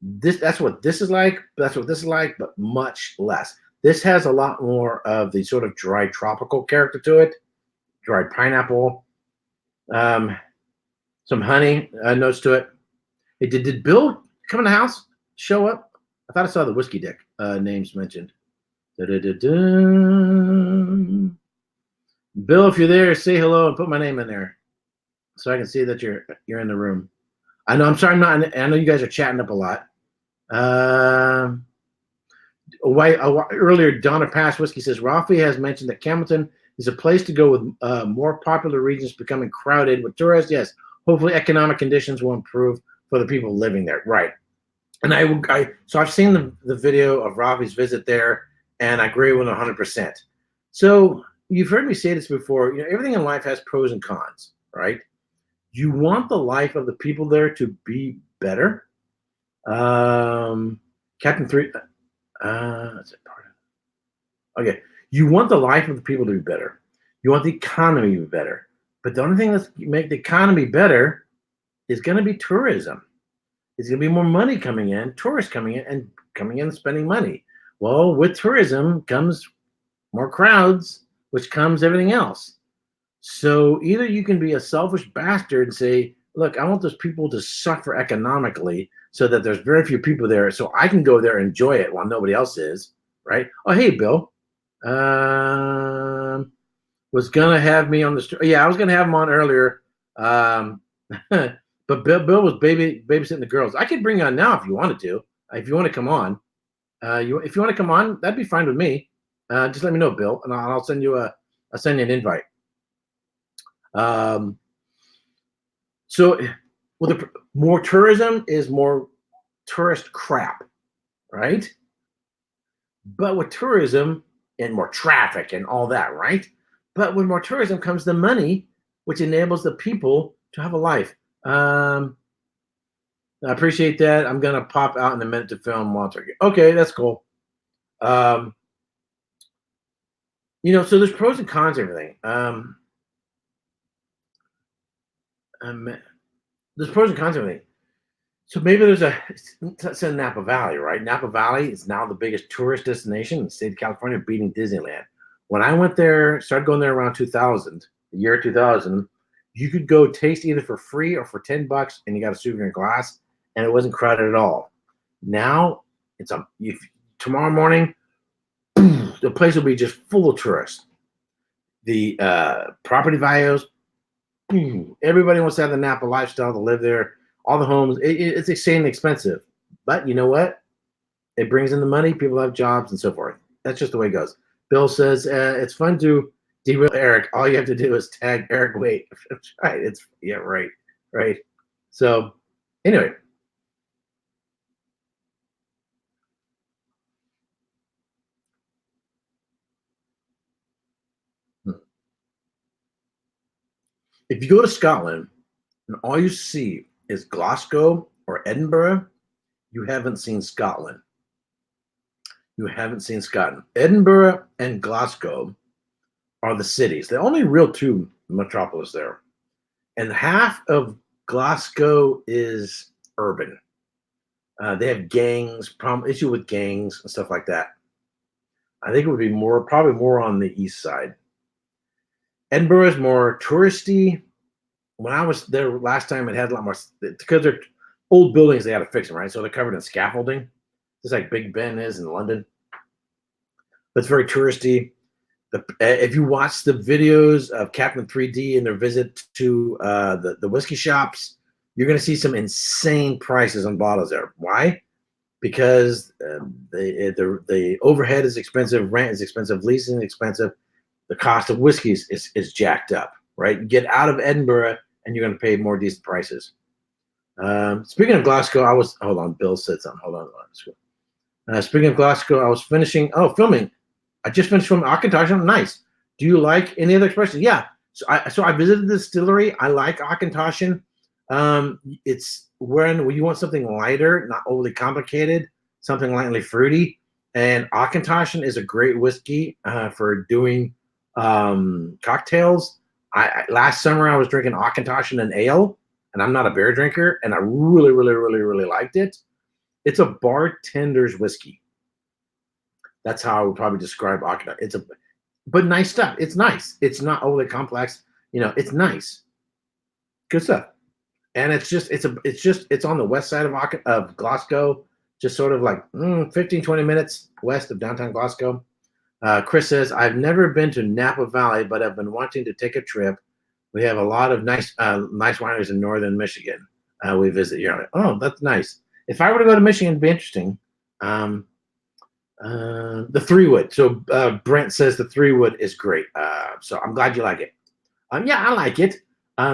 That's what this is like. That's what this is like, but much less. This has a lot more of the sort of dry tropical character to it. Dried pineapple, some honey notes to it. Hey, did Bill come in the house? Show up? I thought I saw the whiskey dick names mentioned. Bill, if you're there, say hello and put my name in there so I can see that you're in the room. I know. I'm sorry. I know you guys are chatting up a lot. Earlier, Donna Pass Whiskey says Rafi has mentioned that Campbelltown is a place to go with more popular regions becoming crowded with tourists. Yes, hopefully economic conditions will improve for the people living there. Right. And so I've seen the video of Rafi's visit there, and I agree with 100%. So you've heard me say this before. Everything in life has pros and cons, right? You want the life of the people there to be better. Captain 3. That's it. Okay. You want the life of the people to be better. You want the economy to be better. But the only thing that's make the economy better is going to be tourism. It's going to be more money coming in, tourists coming in and spending money. Well, with tourism comes more crowds, which comes everything else. So either you can be a selfish bastard and say, look, I want those people to suffer economically so that there's very few people there so I can go there and enjoy it while nobody else is, right? Oh, hey, Bill. Was going to have me on the street. Yeah, I was going to have him on earlier. But Bill was babysitting the girls. I could bring you on now if you wanted to. If you want to come on. If you want to come on, that'd be fine with me. Just let me know, Bill, and I'll send you an invite. So more tourism is more tourist crap, right? But with tourism and more traffic and all that, right? But with more tourism comes the money, which enables the people to have a life. I appreciate that. I'm gonna pop out in a minute to film Walter. Okay, that's cool. So there's pros and cons to everything. Um, there's pros and cons to everything. So maybe there's it's in Napa Valley, right? Napa Valley is now the biggest tourist destination in the state of California, beating Disneyland. When I went there, started going there around 2000, the year 2000, you could go taste either for free or for $10, and you got a souvenir glass, and it wasn't crowded at all. Now it's if, tomorrow morning, the place will be just full of tourists. The property values, everybody wants to have the Napa lifestyle to live there. All the homes, it's insanely expensive. But you know what? It brings in the money. People have jobs and so forth. That's just the way it goes. Bill says it's fun to derail Eric. All you have to do is tag Erik Wait. That's right. It's right, right. So anyway, if you go to Scotland and all you see is Glasgow or Edinburgh, you haven't seen Scotland. You haven't seen Scotland. Edinburgh and Glasgow are the cities. The only real two metropolis there. And half of Glasgow is urban. They have gangs, issue with gangs and stuff like that. I think it would be probably more on the east side. Edinburgh is more touristy. When I was there last time, it had a lot more, because they're old buildings, they had to fix them, right? So they're covered in scaffolding, just like Big Ben is in London. But it's very touristy. If you watch the videos of Captain 3D and their visit to the whiskey shops, you're going to see some insane prices on bottles there. Why? Because the overhead is expensive, rent is expensive, leasing is expensive. The cost of whiskeys is jacked up, right? Get out of Edinburgh and you're going to pay more decent prices. Speaking of Glasgow, hold on, Bill said something. Hold on. Speaking of Glasgow, I was filming. I just finished filming Auchentoshan. Nice. Do you like any other expressions? Yeah. So I visited the distillery. I like Auchentoshan. It's when you want something lighter, not overly complicated, something lightly fruity. And Auchentoshan is a great whiskey for doing cocktails. Last summer I was drinking Auchentoshan and ale, and I'm not a beer drinker, and I really, really, really, really liked it. It's a bartender's whiskey. That's how I would probably describe Auchentoshan. But nice stuff. It's nice. It's not overly complex. It's nice. Good stuff. And it's on the west side of Glasgow, just sort of like 15, 20 minutes west of downtown Glasgow. Chris says, I've never been to Napa Valley, but I've been wanting to take a trip. We have a lot of nice wineries in northern Michigan. We visit. You're like, oh, that's nice. If I were to go to Michigan, it'd be interesting. The Three Wood. So Brent says the Three Wood is great. So I'm glad you like it. Yeah, I like it.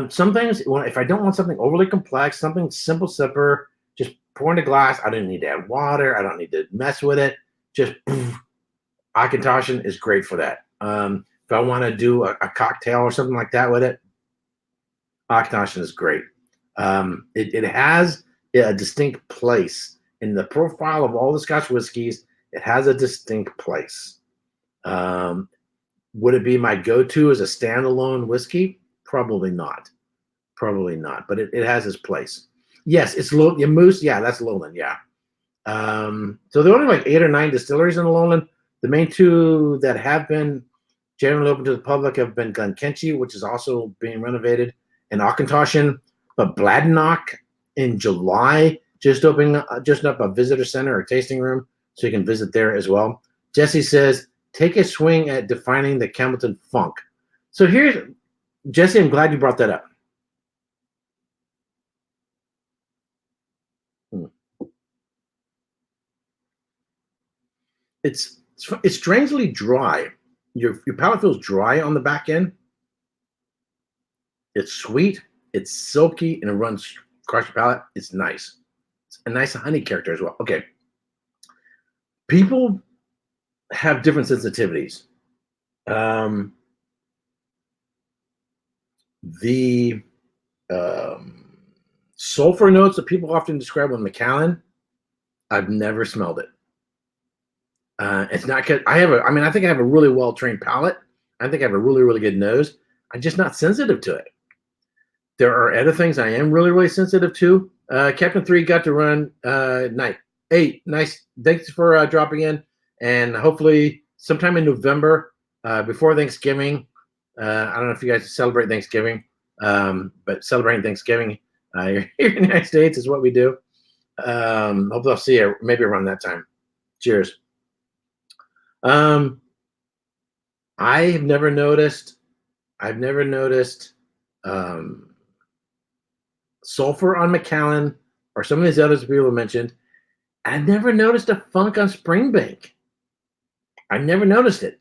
Some things, if I don't want something overly complex, something simple sipper, just pour in a glass. I don't need to add water. I don't need to mess with it. Just Auchentoshan is great for that. If I want to do a cocktail or something like that with it, Auchentoshan is great. It has a distinct place in the profile of all the Scotch whiskeys. It has a distinct place. Would it be my go-to as a standalone whiskey? Probably not. Probably not. But it has its place. Yes, it's Moose. Yeah, that's Lowland. Yeah. So there are only like 8 or 9 distilleries in the Lowland. The main two that have been generally open to the public have been Glen Scotia, which is also being renovated, and Auchentoshan. But Bladnoch in July just opened up a visitor center or tasting room, so you can visit there as well. Jesse says, take a swing at defining the Campbelltown funk. So here's, Jesse, I'm glad you brought that up. It's strangely dry. Your palate feels dry on the back end. It's sweet, it's silky, and it runs across your palate. It's nice. It's a nice honey character as well. Okay. People have different sensitivities. The sulfur notes that people often describe on Macallan, I've never smelled it. It's not because I think I have a really well trained palate. I think I have a really, really good nose. I'm just not sensitive to it. there are other things I am really, really sensitive to. Captain 3 got to run night 8. Nice. Thanks for dropping in. And hopefully sometime in November, before Thanksgiving. I don't know if you guys celebrate Thanksgiving, but celebrating Thanksgiving here in the United States is what we do. Hopefully I'll see you maybe around that time. Cheers. I've never noticed sulfur on Macallan or some of these others people mentioned. I've never noticed a funk on Springbank. I never noticed it.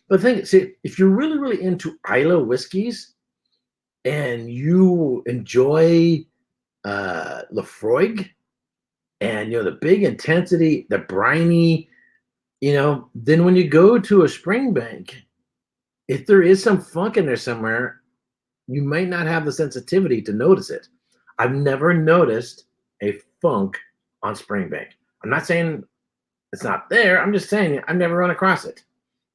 But if you're really, really into Islay whiskeys and you enjoy Lafroig and the big intensity, the briny, then when you go to a Springbank, if there is some funk in there somewhere, you might not have the sensitivity to notice it. I've never noticed a funk on Springbank. I'm not saying it's not there. I'm just saying I've never run across it.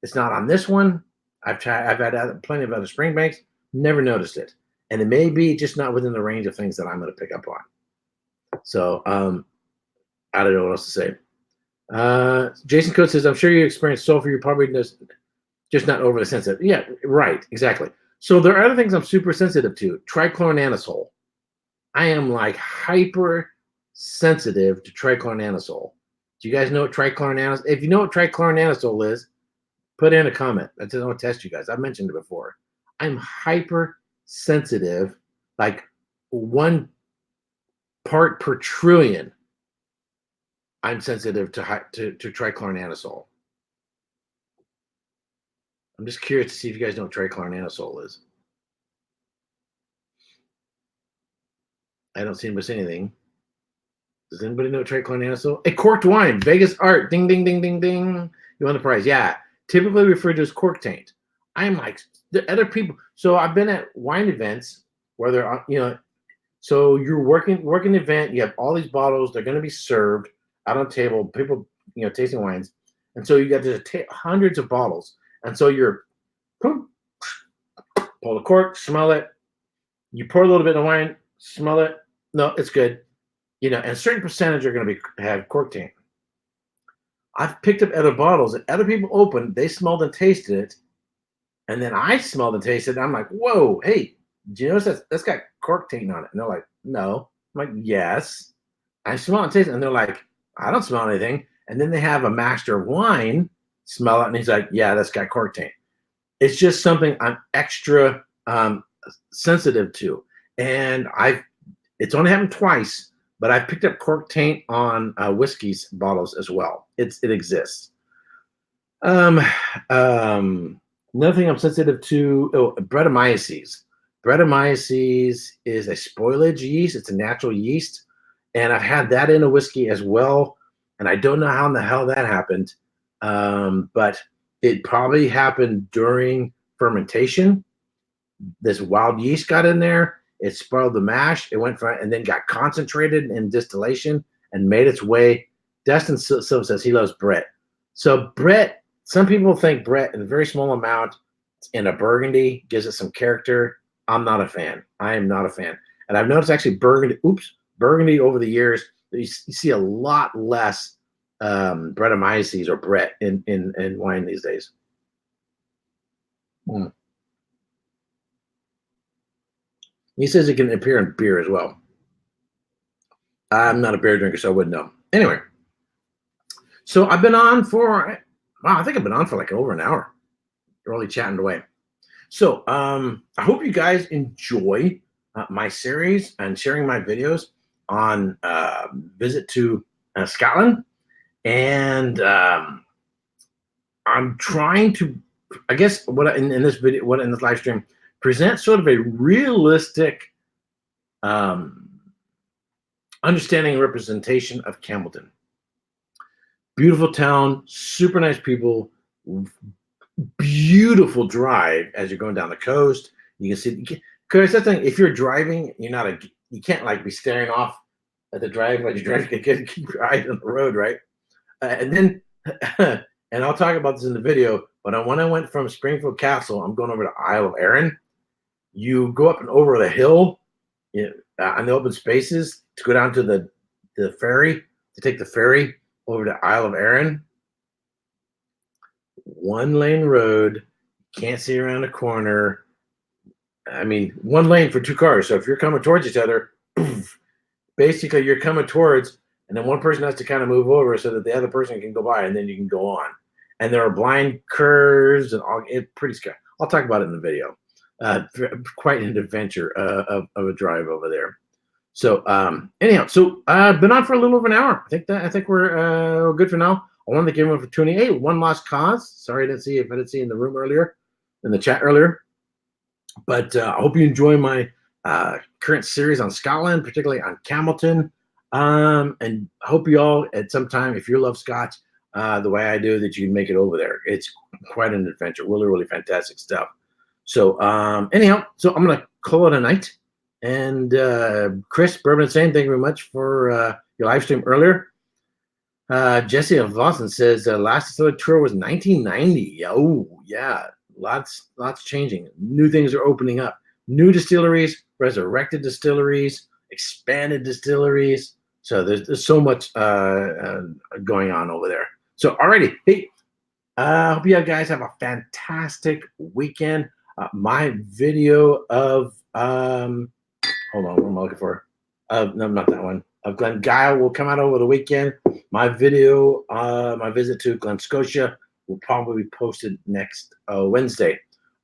It's not on this one. I've had plenty of other Springbanks, never noticed it. And it may be just not within the range of things that I'm going to pick up on. So I don't know what else to say. Jason Coates says, I'm sure you experienced sulfur. You're probably just not overly sensitive. Yeah, right, exactly. So there are other things I'm super sensitive to. Trichloroanisole. I am like hyper sensitive to trichloroanisole. Do you guys know what trichloroanisole? If you know what trichloroanisole is, put in a comment. I just want to test you guys. I've mentioned it before. I'm hyper sensitive, like 1 part per trillion. I'm sensitive to trichloroanisole. I'm just curious to see if you guys know what trichloroanisole is. I don't see anybody say anything. Does anybody know trichloroanisole? A corked wine, Vegas art, ding, ding, ding, ding, ding. You won the prize. Yeah, typically referred to as cork taint. I'm like the other people. So I've been at wine events where they're, so you're working an event. You have all these bottles. They're going to be served out on a table. People, tasting wines, and so you got hundreds of bottles. And so you're pull the cork, smell it. You pour a little bit of wine, smell it. No, it's good. And a certain percentage are going to have cork taint. I've picked up other bottles that other people opened. They smelled and tasted it, and then I smelled and tasted it. I'm like, whoa, hey, do you notice that's got cork taint on it? And they're like, no. I'm like, yes. I smell and taste it, and they're like, I don't smell anything. And then they have a master of wine smell it, and he's like, yeah, that's got cork taint. It's just something I'm extra sensitive to, and it's only happened twice. But I've picked up cork taint on whiskeys bottles as well. It exists. Another thing I'm sensitive to, Brettanomyces. Brettanomyces is a spoilage yeast. It's a natural yeast. And I've had that in a whiskey as well. And I don't know how in the hell that happened. But it probably happened during fermentation. This wild yeast got in there. It spoiled the mash. It went from and then got concentrated in distillation and made its way. Destin Silva says he loves Brett. So Brett, some people think Brett in a very small amount in a Burgundy gives it some character. I'm not a fan. I am not a fan. And I've noticed actually Burgundy over the years, you see a lot less Brettanomyces or Brett in wine these days. He says it can appear in beer as well. I'm not a beer drinker, so I wouldn't know. Anyway, so I've been on for, I think I've been on for like over an hour. Really chatting away. So I hope you guys enjoy my series and sharing my videos on visit to Scotland. And I'm trying to, I guess, in this video, in this live stream, present sort of a realistic understanding and representation of Campbelltown. Beautiful town, super nice people, beautiful drive as you're going down the coast. You can see, because that's the thing, if you're driving, you can't like be staring off at the drive while you're driving. You can keep your eyes on the road, right? And then, and I'll talk about this in the video, but when I went from Springfield Castle, I'm going over to Isle of Arran. You go up and over the hill, Yeah, on the open spaces to go down to the ferry to take the ferry over to Isle of Arran. One lane road, can't see around a corner. I mean, one lane for two cars. So if you're coming towards each other, basically you're coming towards, and then one person has to kind of move over so that the other person can go by, and then you can go on. And there are blind curves and all. It's pretty scary. I'll talk about it in the video. Quite an adventure of a drive over there. So anyhow, so I've been on for a little over an hour. I think we're good for now. I wanted to give everyone for tuning in. Hey, one lost cause. Sorry, I didn't see in the room earlier, in the chat earlier. But I hope you enjoy my current series on Scotland, particularly on Campbelltown. And I hope you all at some time, if you love Scotch the way I do, that you can make it over there. It's quite an adventure. Really, really fantastic stuff. So anyhow, so I'm gonna call it a night. And Chris Bourbon Insane, thank you very much for your live stream earlier. Jesse of Boston says last distillery tour was 1990. Oh yeah, lots changing. New things are opening up. New distilleries, resurrected distilleries, expanded distilleries. So there's so much going on over there. So alrighty, hey, I hope you guys have a fantastic weekend. My video of hold on, what am I looking for? No, not that one. Of Glen Guile will come out over the weekend. My video, my visit to Glen Scotia will probably be posted next Wednesday.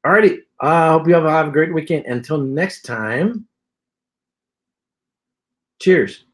Alrighty, hope you all have a great weekend. Until next time, cheers.